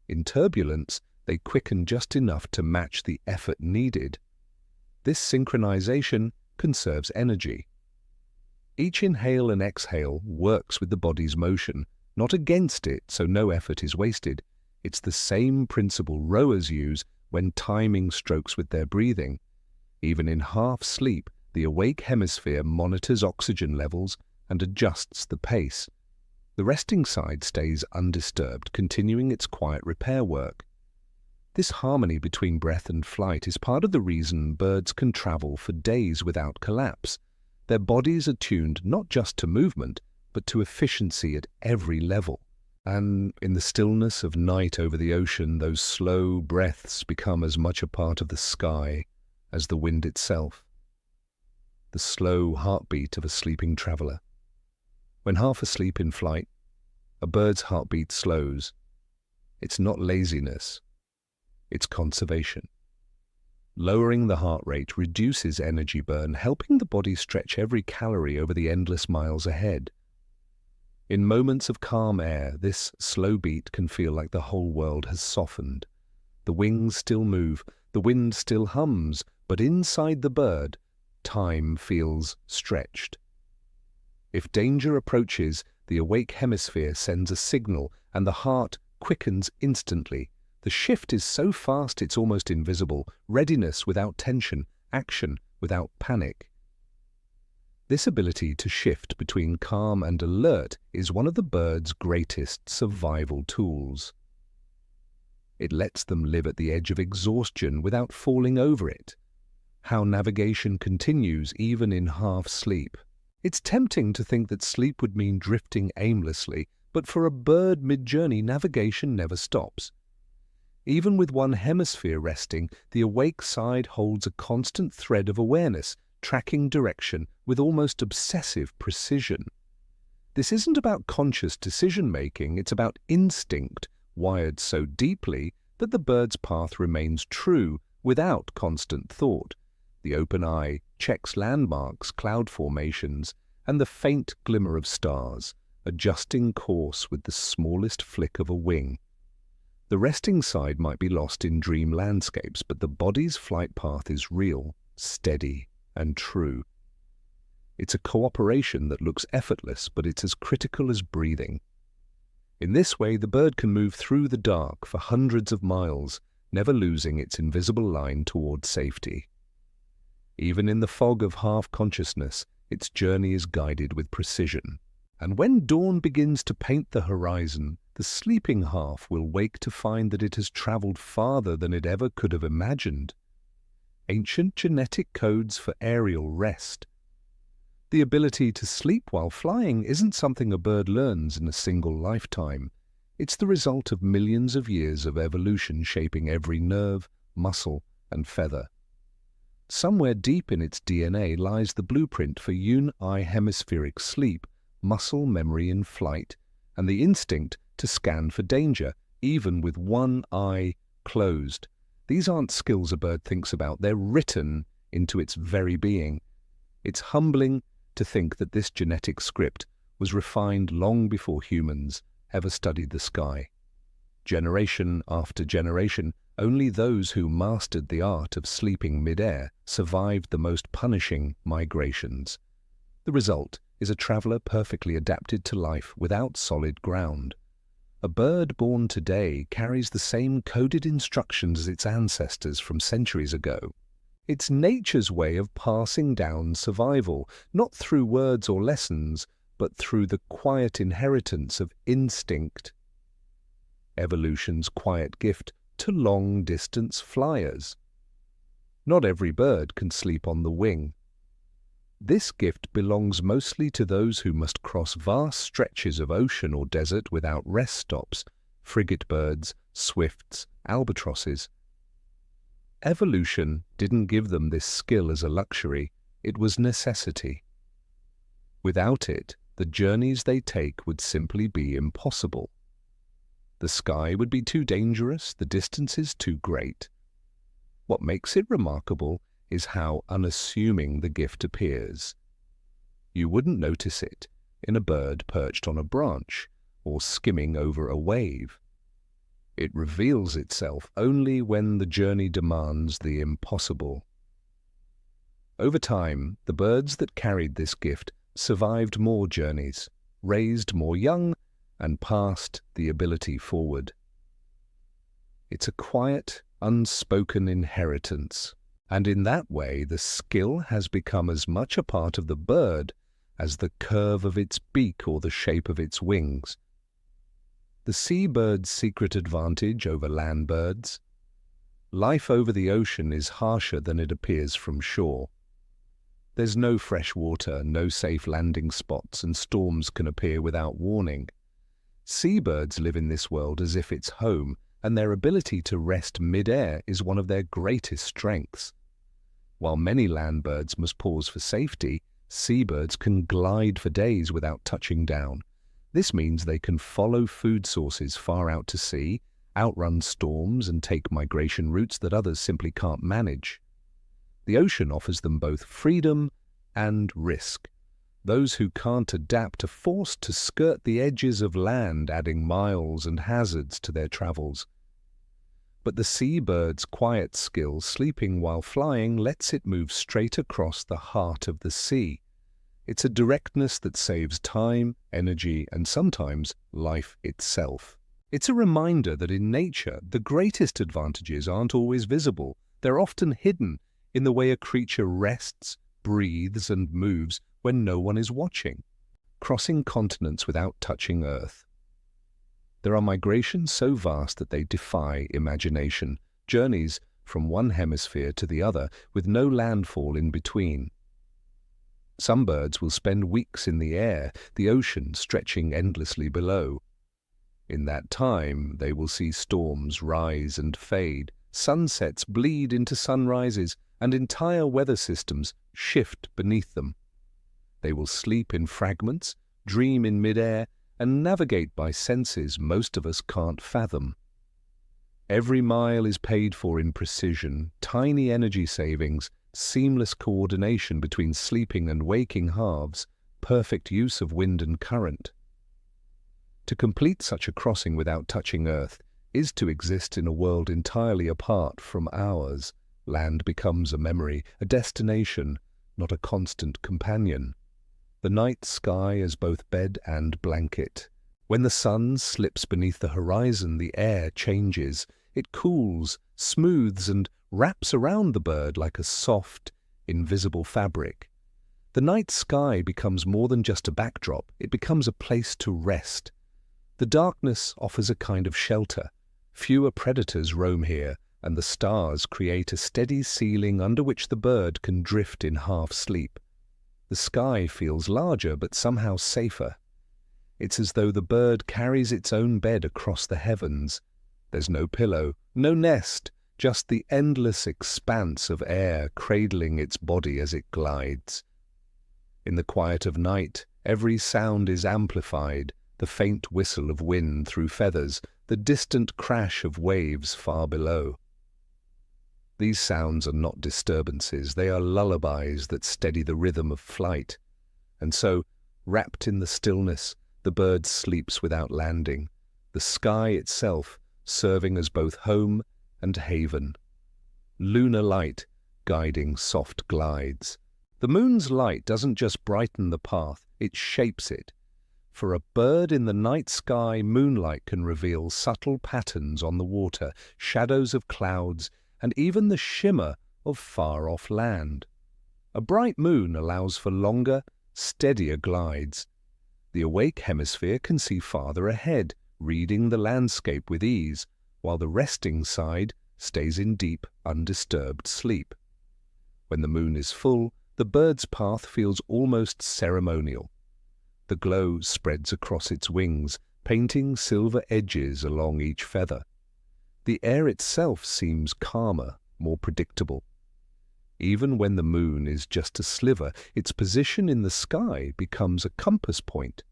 S1: In turbulence, they quicken just enough to match the effort needed. This synchronization conserves energy. Each inhale and exhale works with the body's motion, not against it, so no effort is wasted. It's the same principle rowers use when timing strokes with their breathing. Even in half sleep, the awake hemisphere monitors oxygen levels and adjusts the pace. The resting side stays undisturbed, continuing its quiet repair work. This harmony between breath and flight is part of the reason birds can travel for days without collapse. Their bodies are tuned not just to movement, but to efficiency at every level. And in the stillness of night over the ocean, those slow breaths become as much a part of the sky as the wind itself. The slow heartbeat of a sleeping traveler. When half asleep in flight, a bird's heartbeat slows. It's not laziness, it's conservation. Lowering the heart rate reduces energy burn, helping the body stretch every calorie over the endless miles ahead. In moments of calm air, this slow beat can feel like the whole world has softened. The wings still move, the wind still hums, but inside the bird, time feels stretched. If danger approaches, the awake hemisphere sends a signal and the heart quickens instantly. The shift is so fast it's almost invisible. Readiness without tension, action without panic. This ability to shift between calm and alert is one of the bird's greatest survival tools. It lets them live at the edge of exhaustion without falling over it. How navigation continues even in half sleep. It's tempting to think that sleep would mean drifting aimlessly, but for a bird mid-journey, navigation never stops. Even with one hemisphere resting, the awake side holds a constant thread of awareness, tracking direction with almost obsessive precision. This isn't about conscious decision-making, it's about instinct, wired so deeply that the bird's path remains true without constant thought. The open eye checks landmarks, cloud formations, and the faint glimmer of stars, adjusting course with the smallest flick of a wing. The resting side might be lost in dream landscapes, but the body's flight path is real, steady, and true. It's a cooperation that looks effortless, but it's as critical as breathing. In this way, the bird can move through the dark for hundreds of miles, never losing its invisible line toward safety. Even in the fog of half-consciousness, its journey is guided with precision. And when dawn begins to paint the horizon, the sleeping half will wake to find that it has traveled farther than it ever could have imagined. Ancient genetic codes for aerial rest. The ability to sleep while flying isn't something a bird learns in a single lifetime. It's the result of millions of years of evolution shaping every nerve, muscle, and feather. Somewhere deep in its DNA lies the blueprint for uni-hemispheric sleep, muscle memory in flight, and the instinct to scan for danger, even with one eye closed. These aren't skills a bird thinks about, they're written into its very being. It's humbling to think that this genetic script was refined long before humans ever studied the sky. Generation after generation, only those who mastered the art of sleeping mid-air survived the most punishing migrations. The result is a traveler perfectly adapted to life without solid ground. A bird born today carries the same coded instructions as its ancestors from centuries ago. It's nature's way of passing down survival, not through words or lessons, but through the quiet inheritance of instinct. Evolution's quiet gift to long-distance flyers. Not every bird can sleep on the wing. This gift belongs mostly to those who must cross vast stretches of ocean or desert without rest stops, frigate birds, swifts, albatrosses. Evolution didn't give them this skill as a luxury, it was necessity. Without it, the journeys they take would simply be impossible. The sky would be too dangerous, the distances too great. What makes it remarkable is how unassuming the gift appears. You wouldn't notice it in a bird perched on a branch or skimming over a wave. It reveals itself only when the journey demands the impossible. Over time, the birds that carried this gift survived more journeys, raised more young, and passed the ability forward. It's a quiet, unspoken inheritance, and in that way the skill has become as much a part of the bird as the curve of its beak or the shape of its wings. The seabird's secret advantage over land birds. Life over the ocean is harsher than it appears from shore. There's no fresh water, no safe landing spots, and storms can appear without warning. Seabirds live in this world as if it's home, and their ability to rest mid-air is one of their greatest strengths. While many land birds must pause for safety, seabirds can glide for days without touching down. This means they can follow food sources far out to sea, outrun storms, and take migration routes that others simply can't manage. The ocean offers them both freedom and risk. Those who can't adapt are forced to skirt the edges of land, adding miles and hazards to their travels. But the seabird's quiet skill, sleeping while flying, lets it move straight across the heart of the sea. It's a directness that saves time, energy, and sometimes life itself. It's a reminder that in nature, the greatest advantages aren't always visible. They're often hidden in the way a creature rests, breathes, and moves when no one is watching, crossing continents without touching Earth. There are migrations so vast that they defy imagination, journeys from one hemisphere to the other with no landfall in between. Some birds will spend weeks in the air, the ocean stretching endlessly below. In that time, they will see storms rise and fade, sunsets bleed into sunrises, and entire weather systems shift beneath them. They will sleep in fragments, dream in mid-air, and navigate by senses most of us can't fathom. Every mile is paid for in precision, tiny energy savings, seamless coordination between sleeping and waking halves, perfect use of wind and current. To complete such a crossing without touching Earth is to exist in a world entirely apart from ours. Land becomes a memory, a destination, not a constant companion. The night sky as both bed and blanket. When the sun slips beneath the horizon, the air changes. It cools, smooths, and wraps around the bird like a soft, invisible fabric. The night sky becomes more than just a backdrop. It becomes a place to rest. The darkness offers a kind of shelter. Fewer predators roam here, and the stars create a steady ceiling under which the bird can drift in half-sleep. The sky feels larger but somehow safer. It's as though the bird carries its own bed across the heavens. There's no pillow, no nest, just the endless expanse of air cradling its body as it glides. In the quiet of night, every sound is amplified, the faint whistle of wind through feathers, the distant crash of waves far below. These sounds are not disturbances, they are lullabies that steady the rhythm of flight. And so, wrapped in the stillness, the bird sleeps without landing, the sky itself serving as both home and haven. Lunar light guiding soft glides. The moon's light doesn't just brighten the path, it shapes it. For a bird in the night sky, moonlight can reveal subtle patterns on the water, shadows of clouds, and even the shimmer of far-off land. A bright moon allows for longer, steadier glides. The awake hemisphere can see farther ahead, reading the landscape with ease, while the resting side stays in deep, undisturbed sleep. When the moon is full, the bird's path feels almost ceremonial. The glow spreads across its wings, painting silver edges along each feather. The air itself seems calmer, more predictable. Even when the moon is just a sliver, its position in the sky becomes a compass point.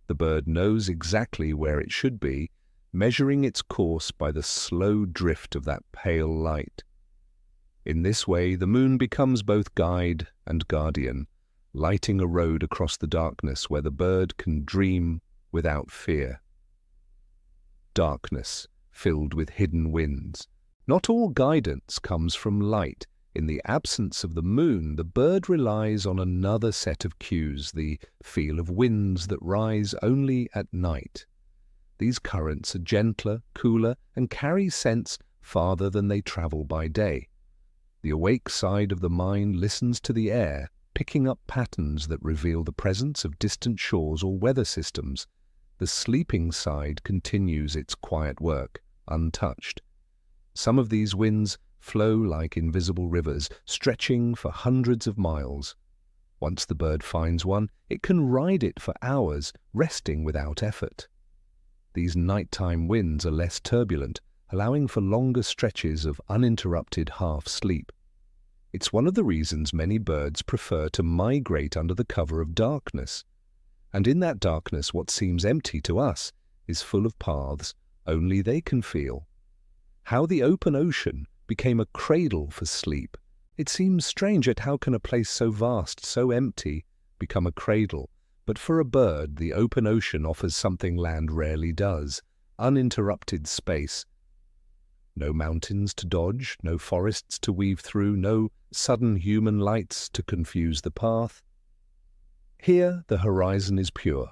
S1: The bird knows exactly where it should be, measuring its course by the slow drift of that pale light. In this way, the moon becomes both guide and guardian, lighting a road across the darkness where the bird can dream without fear. Darkness, filled with hidden winds. Not all guidance comes from light. In the absence of the moon, the bird relies on another set of cues, the feel of winds that rise only at night. These currents are gentler, cooler, and carry scents farther than they travel by day. The awake side of the mind listens to the air, picking up patterns that reveal the presence of distant shores or weather systems. The sleeping side continues its quiet work, untouched. Some of these winds flow like invisible rivers, stretching for hundreds of miles. Once the bird finds one, it can ride it for hours, resting without effort. These nighttime winds are less turbulent, allowing for longer stretches of uninterrupted half-sleep. It's one of the reasons many birds prefer to migrate under the cover of darkness. And in that darkness, what seems empty to us is full of paths only they can feel. How the open ocean became a cradle for sleep. It seems strange at how can a place so vast, so empty, become a cradle. But for a bird, the open ocean offers something land rarely does: uninterrupted space. No mountains to dodge, no forests to weave through, no sudden human lights to confuse the path. Here the horizon is pure.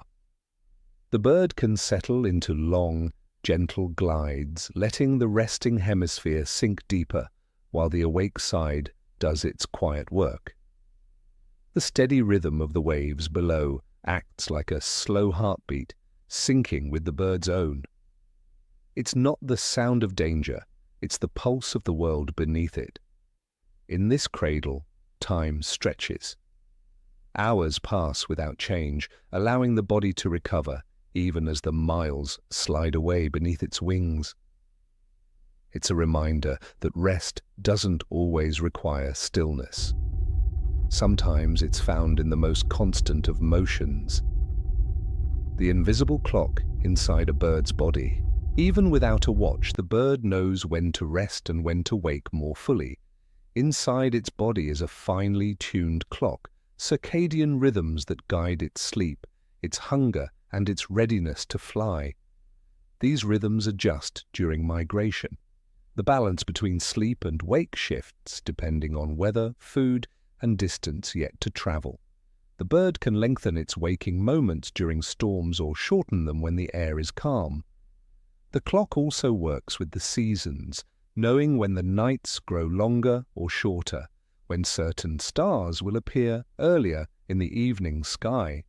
S1: The bird can settle into long, gentle glides, letting the resting hemisphere sink deeper while the awake side does its quiet work. The steady rhythm of the waves below acts like a slow heartbeat, syncing with the bird's own. It's not the sound of danger, it's the pulse of the world beneath it. In this cradle, time stretches. Hours pass without change, allowing the body to recover, even as the miles slide away beneath its wings. It's a reminder that rest doesn't always require stillness. Sometimes it's found in the most constant of motions. The invisible clock inside a bird's body. Even without a watch, the bird knows when to rest and when to wake more fully. Inside its body is a finely tuned clock, circadian rhythms that guide its sleep, its hunger, and its readiness to fly. These rhythms adjust during migration. The balance between sleep and wake shifts depending on weather, food, and distance yet to travel. The bird can lengthen its waking moments during storms or shorten them when the air is calm. The clock also works with the seasons, knowing when the nights grow longer or shorter, when certain stars will appear earlier in the evening sky.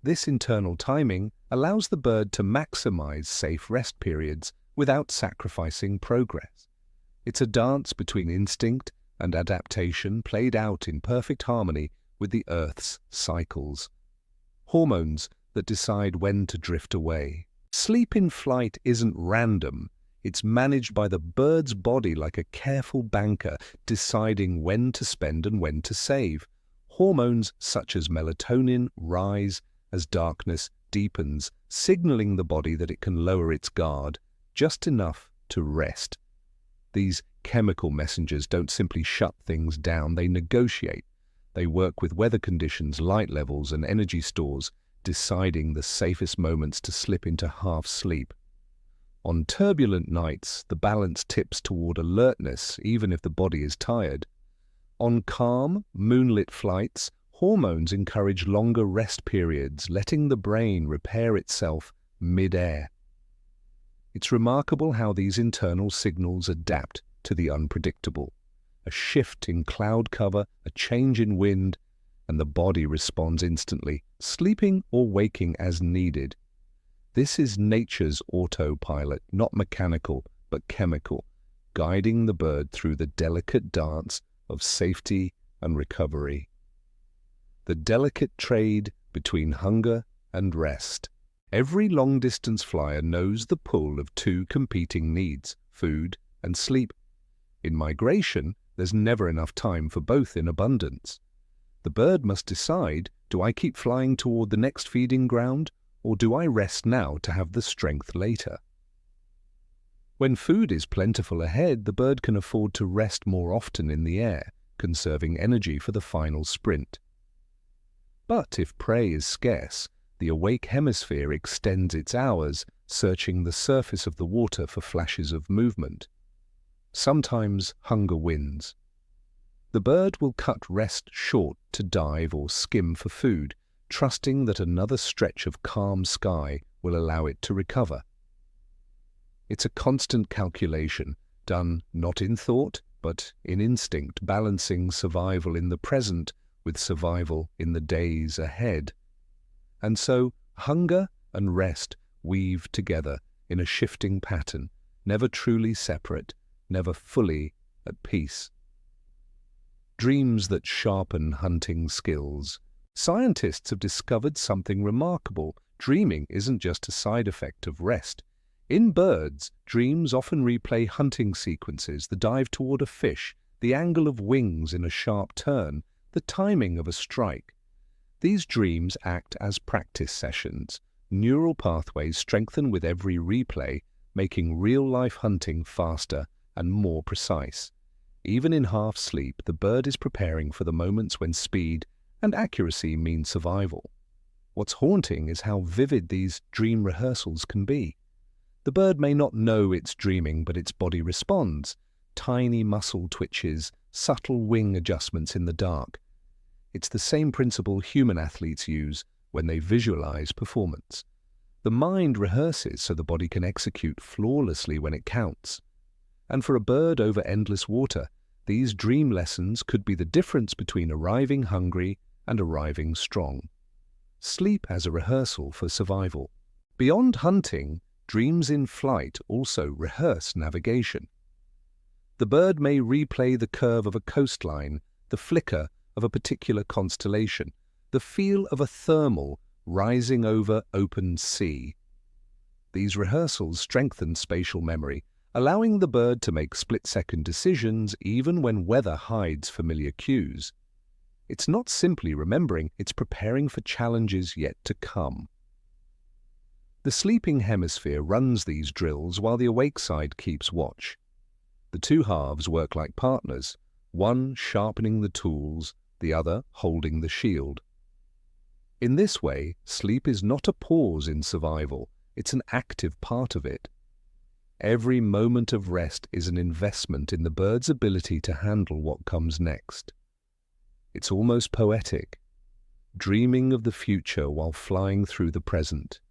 S1: This internal timing allows the bird to maximize safe rest periods without sacrificing progress. It's a dance between instinct and adaptation played out in perfect harmony with the Earth's cycles. Hormones that decide when to drift away. Sleep in flight isn't random. It's managed by the bird's body like a careful banker, deciding when to spend and when to save. Hormones such as melatonin rise as darkness deepens, signaling the body that it can lower its guard just enough to rest. These chemical messengers don't simply shut things down, they negotiate. They work with weather conditions, light levels, and energy stores, deciding the safest moments to slip into half-sleep. On turbulent nights, the balance tips toward alertness, even if the body is tired. On calm, moonlit flights, hormones encourage longer rest periods, letting the brain repair itself mid-air. It's remarkable how these internal signals adapt to the unpredictable. A shift in cloud cover, a change in wind, and the body responds instantly, sleeping or waking as needed. This is nature's autopilot, not mechanical, but chemical, guiding the bird through the delicate dance of safety and recovery. The delicate trade between hunger and rest. Every long-distance flyer knows the pull of two competing needs, food and sleep. In migration, There's never enough time for both in abundance. The bird must decide, do I keep flying toward the next feeding ground, or do I rest now to have the strength later? When food is plentiful ahead, the bird can afford to rest more often in the air, conserving energy for the final sprint. But if prey is scarce, the awake hemisphere extends its hours, searching the surface of the water for flashes of movement. Sometimes hunger wins. The bird will cut rest short to dive or skim for food, trusting that another stretch of calm sky will allow it to recover. It's a constant calculation, done not in thought, but in instinct, balancing survival in the present with survival in the days ahead. And so, hunger and rest weave together in a shifting pattern, never truly separate, never fully at peace. Dreams that sharpen hunting skills. Scientists have discovered something remarkable. Dreaming isn't just a side effect of rest. In birds, dreams often replay hunting sequences, the dive toward a fish, the angle of wings in a sharp turn, the timing of a strike. These dreams act as practice sessions. Neural pathways strengthen with every replay, making real-life hunting faster and more precise. Even in half sleep, the bird is preparing for the moments when speed and accuracy mean survival. What's haunting is how vivid these dream rehearsals can be. The bird may not know it's dreaming, but its body responds. Tiny muscle twitches, subtle wing adjustments in the dark. It's the same principle human athletes use when they visualize performance. The mind rehearses so the body can execute flawlessly when it counts. And for a bird over endless water, these dream lessons could be the difference between arriving hungry and arriving strong. Sleep as a rehearsal for survival. Beyond hunting, dreams in flight also rehearse navigation. The bird may replay the curve of a coastline, the flicker of a particular constellation, the feel of a thermal rising over open sea. These rehearsals strengthen spatial memory, allowing the bird to make split-second decisions even when weather hides familiar cues. It's not simply remembering, it's preparing for challenges yet to come. The sleeping hemisphere runs these drills while the awake side keeps watch. The two halves work like partners, one sharpening the tools, the other holding the shield. In this way, sleep is not a pause in survival, it's an active part of it. Every moment of rest is an investment in the bird's ability to handle what comes next. It's almost poetic, dreaming of the future while flying through the present.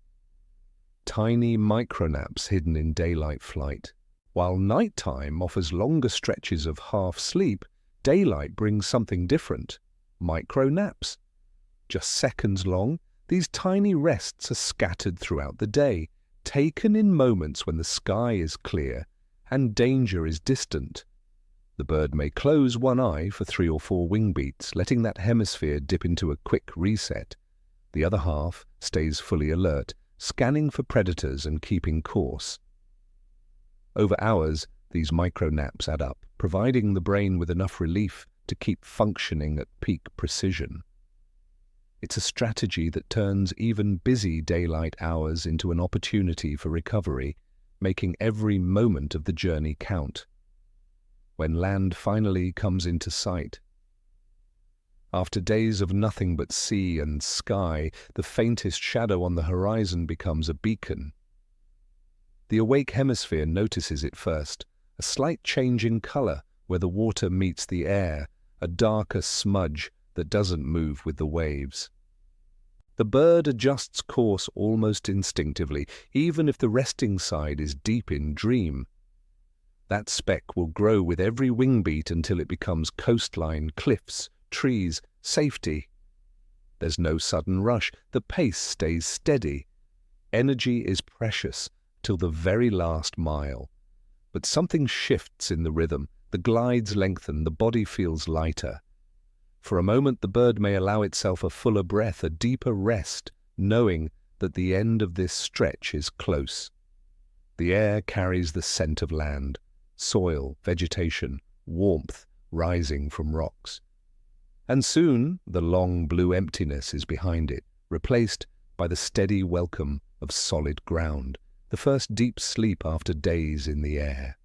S1: Tiny micronaps hidden in daylight flight. While nighttime offers longer stretches of half sleep, daylight brings something different. Micronaps. Just seconds long, these tiny rests are scattered throughout the day, taken in moments when the sky is clear and danger is distant. The bird may close one eye for 3 or 4 wing beats, letting that hemisphere dip into a quick reset. The other half stays fully alert, scanning for predators and keeping course. Over hours, these micronaps add up, providing the brain with enough relief to keep functioning at peak precision. It's a strategy that turns even busy daylight hours into an opportunity for recovery, making every moment of the journey count. When land finally comes into sight, after days of nothing but sea and sky, the faintest shadow on the horizon becomes a beacon. The awake hemisphere notices it first, a slight change in color where the water meets the air, a darker smudge that doesn't move with the waves. The bird adjusts course almost instinctively, even if the resting side is deep in dream. That speck will grow with every wing beat until it becomes coastline, cliffs, trees, safety. There's no sudden rush, the pace stays steady. Energy is precious till the very last mile. But something shifts in the rhythm, the glides lengthen, the body feels lighter. For a moment the bird may allow itself a fuller breath, a deeper rest, knowing that the end of this stretch is close. The air carries the scent of land, soil, vegetation, warmth, rising from rocks. And soon the long blue emptiness is behind it, replaced by the steady welcome of solid ground, the first deep sleep after days in the air.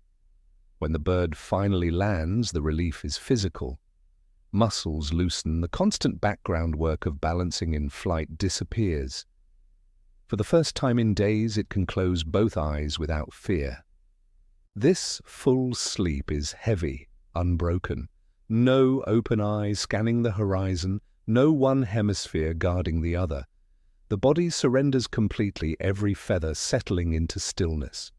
S1: When the bird finally lands, the relief is physical. Muscles loosen, the constant background work of balancing in flight disappears. For the first time in days, it can close both eyes without fear. This full sleep is heavy, unbroken. No open eye scanning the horizon, no one hemisphere guarding the other. The body surrenders completely, every feather settling into stillness.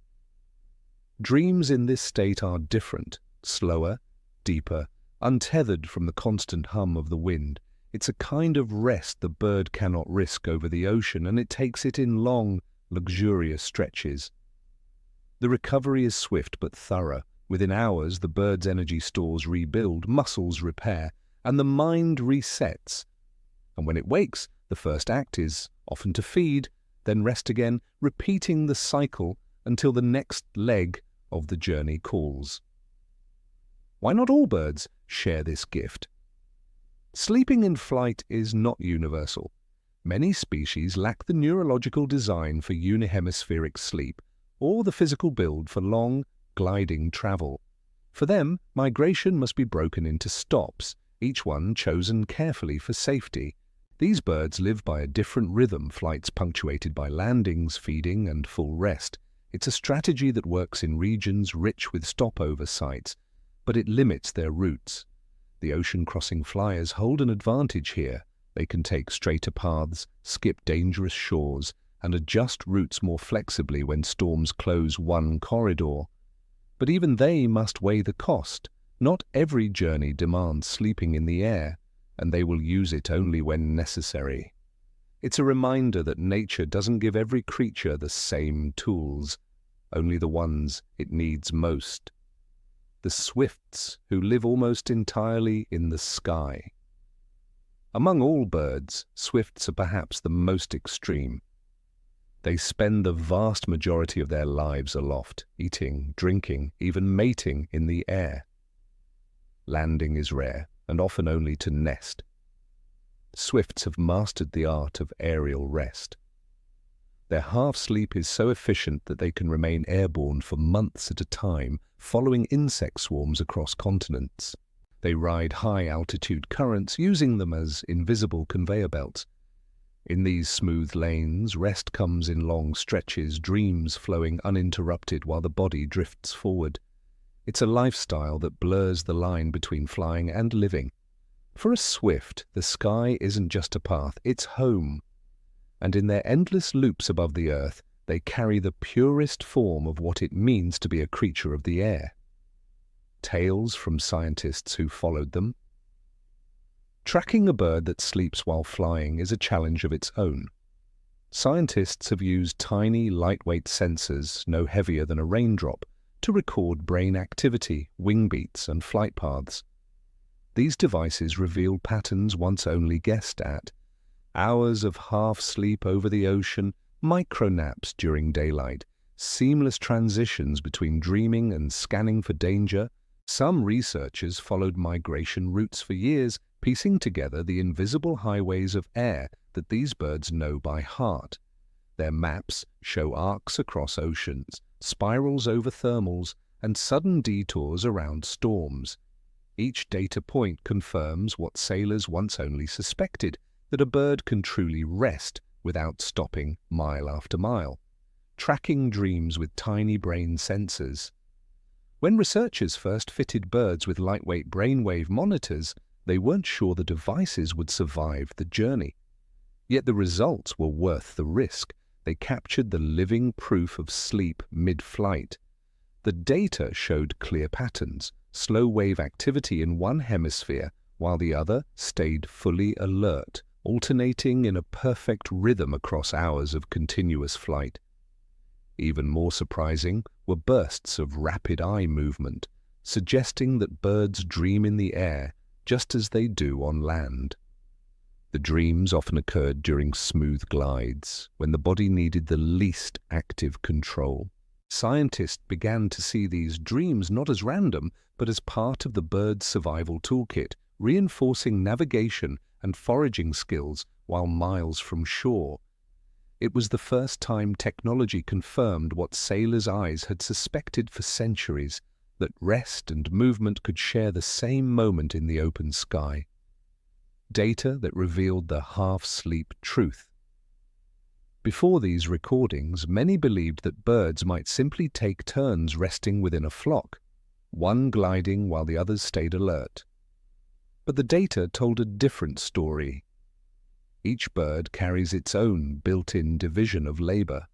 S1: Dreams in this state are different, slower, deeper, untethered from the constant hum of the wind. It's a kind of rest the bird cannot risk over the ocean, and it takes it in long, luxurious stretches. The recovery is swift but thorough. Within hours, the bird's energy stores rebuild, muscles repair, and the mind resets. And when it wakes, the first act is often to feed, then rest again, repeating the cycle until the next leg of the journey calls. Why not all birds share this gift? Sleeping in flight is not universal. Many species lack the neurological design for unihemispheric sleep or the physical build for long, gliding travel. For them, migration must be broken into stops, each one chosen carefully for safety. These birds live by a different rhythm, flights punctuated by landings, feeding, and full rest. It's a strategy that works in regions rich with stopover sites, but it limits their routes. The ocean-crossing flyers hold an advantage here. They can take straighter paths, skip dangerous shores, and adjust routes more flexibly when storms close one corridor. But even they must weigh the cost. Not every journey demands sleeping in the air, and they will use it only when necessary. It's a reminder that nature doesn't give every creature the same tools, only the ones it needs most. The swifts, who live almost entirely in the sky. Among all birds, swifts are perhaps the most extreme. They spend the vast majority of their lives aloft, eating, drinking, even mating in the air. Landing is rare, and often only to nest. Swifts have mastered the art of aerial rest. Their half-sleep is so efficient that they can remain airborne for months at a time, following insect swarms across continents. They ride high-altitude currents, using them as invisible conveyor belts. In these smooth lanes, rest comes in long stretches, dreams flowing uninterrupted while the body drifts forward. It's a lifestyle that blurs the line between flying and living. For a swift, the sky isn't just a path, it's home. And in their endless loops above the earth, they carry the purest form of what it means to be a creature of the air. Tales from scientists who followed them. Tracking a bird that sleeps while flying is a challenge of its own. Scientists have used tiny, lightweight sensors, no heavier than a raindrop, to record brain activity, wing beats, and flight paths. These devices reveal patterns once only guessed at. Hours of half-sleep over the ocean, micro-naps during daylight, seamless transitions between dreaming and scanning for danger. Some researchers followed migration routes for years, piecing together the invisible highways of air that these birds know by heart. Their maps show arcs across oceans, spirals over thermals, and sudden detours around storms. Each data point confirms what sailors once only suspected, that a bird can truly rest without stopping mile after mile, tracking dreams with tiny brain sensors. When researchers first fitted birds with lightweight brainwave monitors, they weren't sure the devices would survive the journey. Yet the results were worth the risk. They captured the living proof of sleep mid-flight. The data showed clear patterns, slow wave activity in one hemisphere, while the other stayed fully alert, alternating in a perfect rhythm across hours of continuous flight. Even more surprising were bursts of rapid eye movement, suggesting that birds dream in the air just as they do on land. The dreams often occurred during smooth glides, when the body needed the least active control. Scientists began to see these dreams not as random, but as part of the bird's survival toolkit, reinforcing navigation and foraging skills while miles from shore. It was the first time technology confirmed what sailors' eyes had suspected for centuries, that rest and movement could share the same moment in the open sky. Data that revealed the half-sleep truth. Before these recordings, many believed that birds might simply take turns resting within a flock, one gliding while the others stayed alert. But the data told a different story. Each bird carries its own built-in division of labor.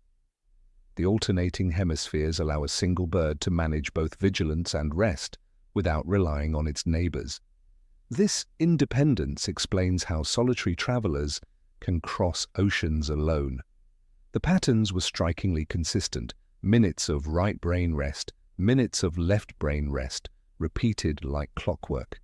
S1: The alternating hemispheres allow a single bird to manage both vigilance and rest without relying on its neighbors. This independence explains how solitary travelers can cross oceans alone. The patterns were strikingly consistent: minutes of right brain rest, minutes of left brain rest, repeated like clockwork.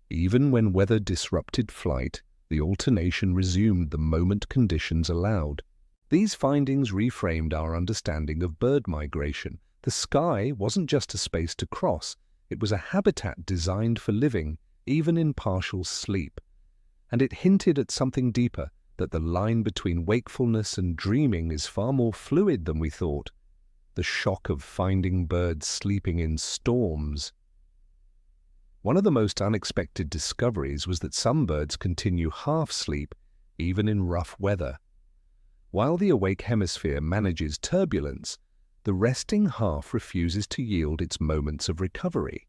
S1: Even when weather disrupted flight, the alternation resumed the moment conditions allowed. These findings reframed our understanding of bird migration. The sky wasn't just a space to cross, it was a habitat designed for living, even in partial sleep. And it hinted at something deeper, that the line between wakefulness and dreaming is far more fluid than we thought. The shock of finding birds sleeping in storms. One of the most unexpected discoveries was that some birds continue half-sleep even in rough weather. While the awake hemisphere manages turbulence, the resting half refuses to yield its moments of recovery.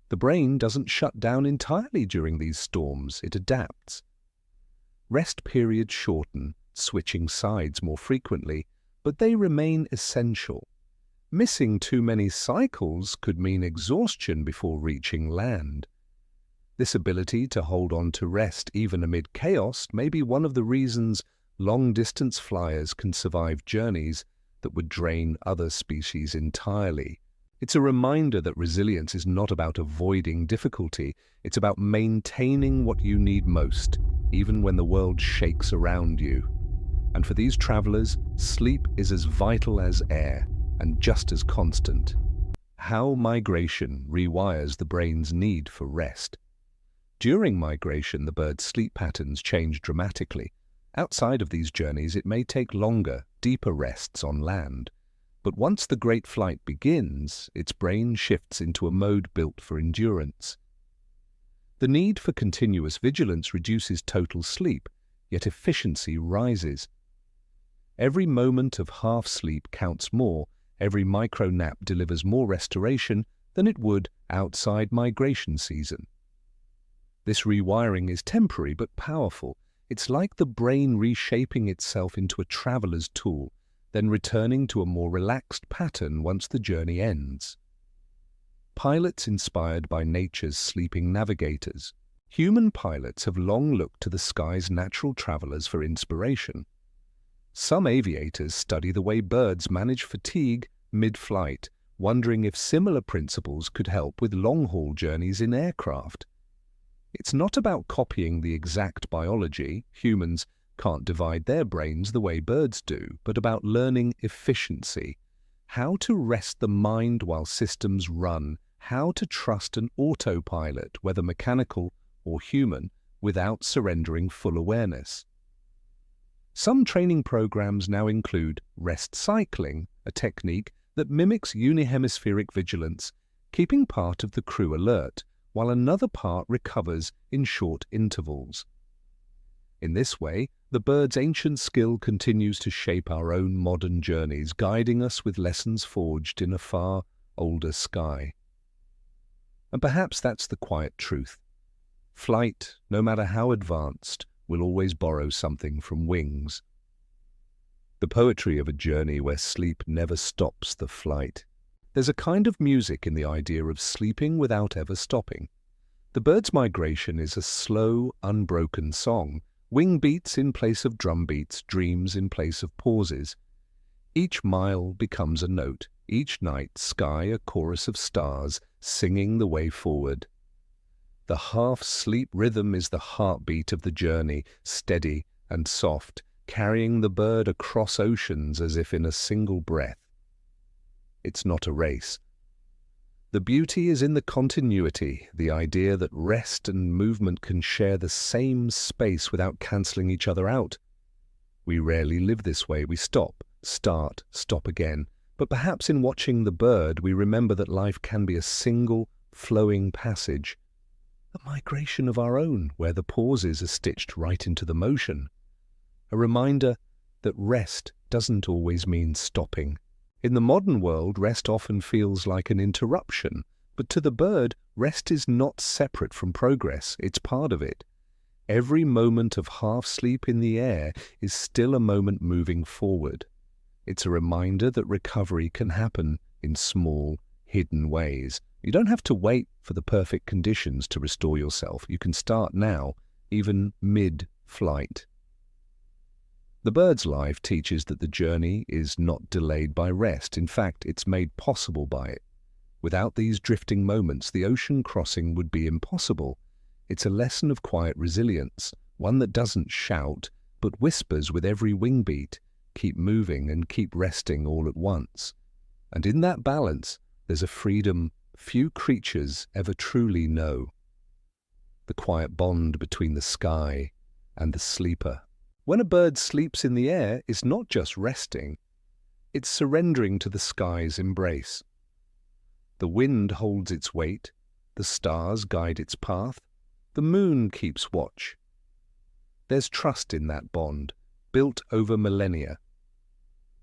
S1: The brain doesn't shut down entirely during these storms, it adapts. Rest periods shorten, switching sides more frequently, but they remain essential. Missing too many cycles could mean exhaustion before reaching land. This ability to hold on to rest even amid chaos may be one of the reasons long-distance flyers can survive journeys that would drain other species entirely. It's a reminder that resilience is not about avoiding difficulty, it's about maintaining what you need most, even when the world shakes around you. And for these travelers, sleep is as vital as air, and just as constant. How migration rewires the brain's need for rest. During migration, the bird's sleep patterns change dramatically. Outside of these journeys, it may take longer, deeper rests on land. But once the great flight begins, its brain shifts into a mode built for endurance. The need for continuous vigilance reduces total sleep, yet efficiency rises. Every moment of half-sleep counts more. Every micro-nap delivers more restoration than it would outside migration season. This rewiring is temporary but powerful. It's like the brain reshaping itself into a traveler's tool, then returning to a more relaxed pattern once the journey ends. Pilots inspired by nature's sleeping navigators. Human pilots have long looked to the sky's natural travelers for inspiration. Some aviators study the way birds manage fatigue mid-flight, wondering if similar principles could help with long-haul journeys in aircraft. It's not about copying the exact biology, humans can't divide their brains the way birds do, but about learning efficiency, how to rest the mind while systems run, how to trust an autopilot, whether mechanical or human, without surrendering full awareness. Some training programs now include rest cycling, a technique that mimics unihemispheric vigilance, keeping part of the crew alert, while another part recovers in short intervals. In this way, the bird's ancient skill continues to shape our own modern journeys, guiding us with lessons forged in a far older sky. And perhaps that's the quiet truth. Flight, no matter how advanced, will always borrow something from wings. The poetry of a journey where sleep never stops the flight. There's a kind of music in the idea of sleeping without ever stopping. The bird's migration is a slow, unbroken song, wing beats in place of drum beats, dreams in place of pauses. Each mile becomes a note, each night sky a chorus of stars singing the way forward. The half-sleep rhythm is the heartbeat of the journey, steady and soft, carrying the bird across oceans as if in a single breath. It's not a race. The beauty is in the continuity, the idea that rest and movement can share the same space without cancelling each other out. We rarely live this way. We stop, start, stop again. But perhaps in watching the bird, we remember that life can be a single, flowing passage, a migration of our own, where the pauses are stitched right into the motion. A reminder that rest doesn't always mean stopping. In the modern world, rest often feels like an interruption, but to the bird, rest is not separate from progress, it's part of it. Every moment of half-sleep in the air is still a moment moving forward. It's a reminder that recovery can happen in small, hidden ways. You don't have to wait for the perfect conditions to restore yourself. You can start now, even mid-flight. The bird's life teaches that the journey is not delayed by rest. In fact, it's made possible by it. Without these drifting moments, the ocean crossing would be impossible. It's a lesson of quiet resilience, one that doesn't shout, but whispers with every wing beat. Keep moving and keep resting all at once. And in that balance, there's a freedom few creatures ever truly know. The quiet bond between the sky and the sleeper. When a bird sleeps in the air, it's not just resting, it's surrendering to the sky's embrace. The wind holds its weight, the stars guide its path, the moon keeps watch. There's trust in that bond, built over millennia.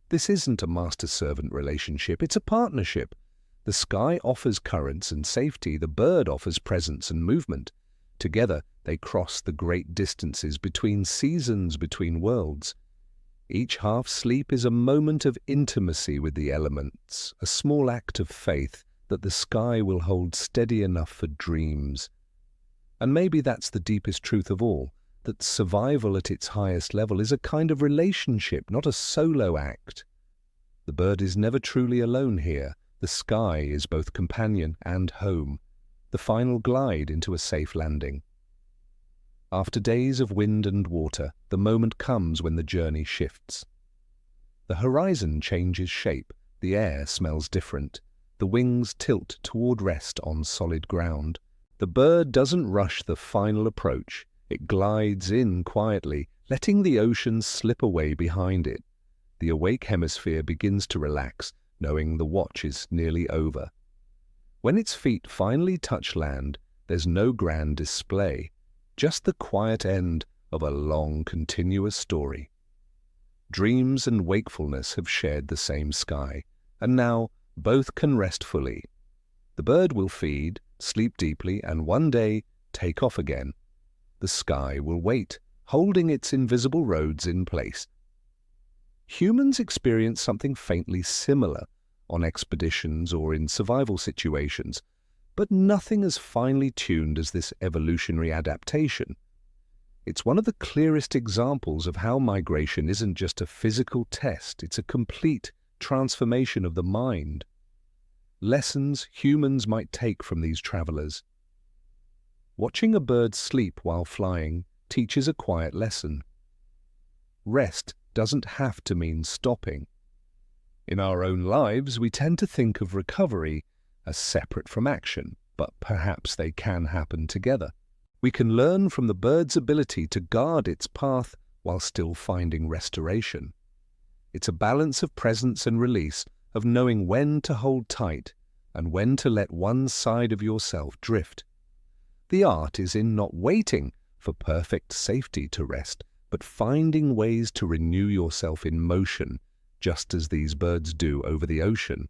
S1: This isn't a master-servant relationship, it's a partnership. The sky offers currents and safety, the bird offers presence and movement. Together, they cross the great distances between seasons, between worlds. Each half-sleep is a moment of intimacy with the elements, a small act of faith that the sky will hold steady enough for dreams. And maybe that's the deepest truth of all, that survival at its highest level is a kind of relationship, not a solo act. The bird is never truly alone here. The sky is both companion and home, the final glide into a safe landing. After days of wind and water, the moment comes when the journey shifts. The horizon changes shape, the air smells different, the wings tilt toward rest on solid ground. The bird doesn't rush the final approach, it glides in quietly, letting the ocean slip away behind it. The awake hemisphere begins to relax, knowing the watch is nearly over. When its feet finally touch land, there's no grand display, just the quiet end of a long, continuous story. Dreams and wakefulness have shared the same sky, and now both can rest fully. The bird will feed, sleep deeply, and one day take off again. The sky will wait, holding its invisible roads in place. Humans experience something faintly similar on expeditions or in survival situations, but nothing as finely tuned as this evolutionary adaptation. It's one of the clearest examples of how migration isn't just a physical test, it's a complete transformation of the mind. Lessons humans might take from these travelers. Watching a bird sleep while flying teaches a quiet lesson. Rest doesn't have to mean stopping. In our own lives, we tend to think of recovery as separate from action, but perhaps they can happen together. We can learn from the bird's ability to guard its path while still finding restoration. It's a balance of presence and release, of knowing when to hold tight and when to let one side of yourself drift. The art is in not waiting for perfect safety to rest, but finding ways to renew yourself in motion, just as these birds do over the ocean.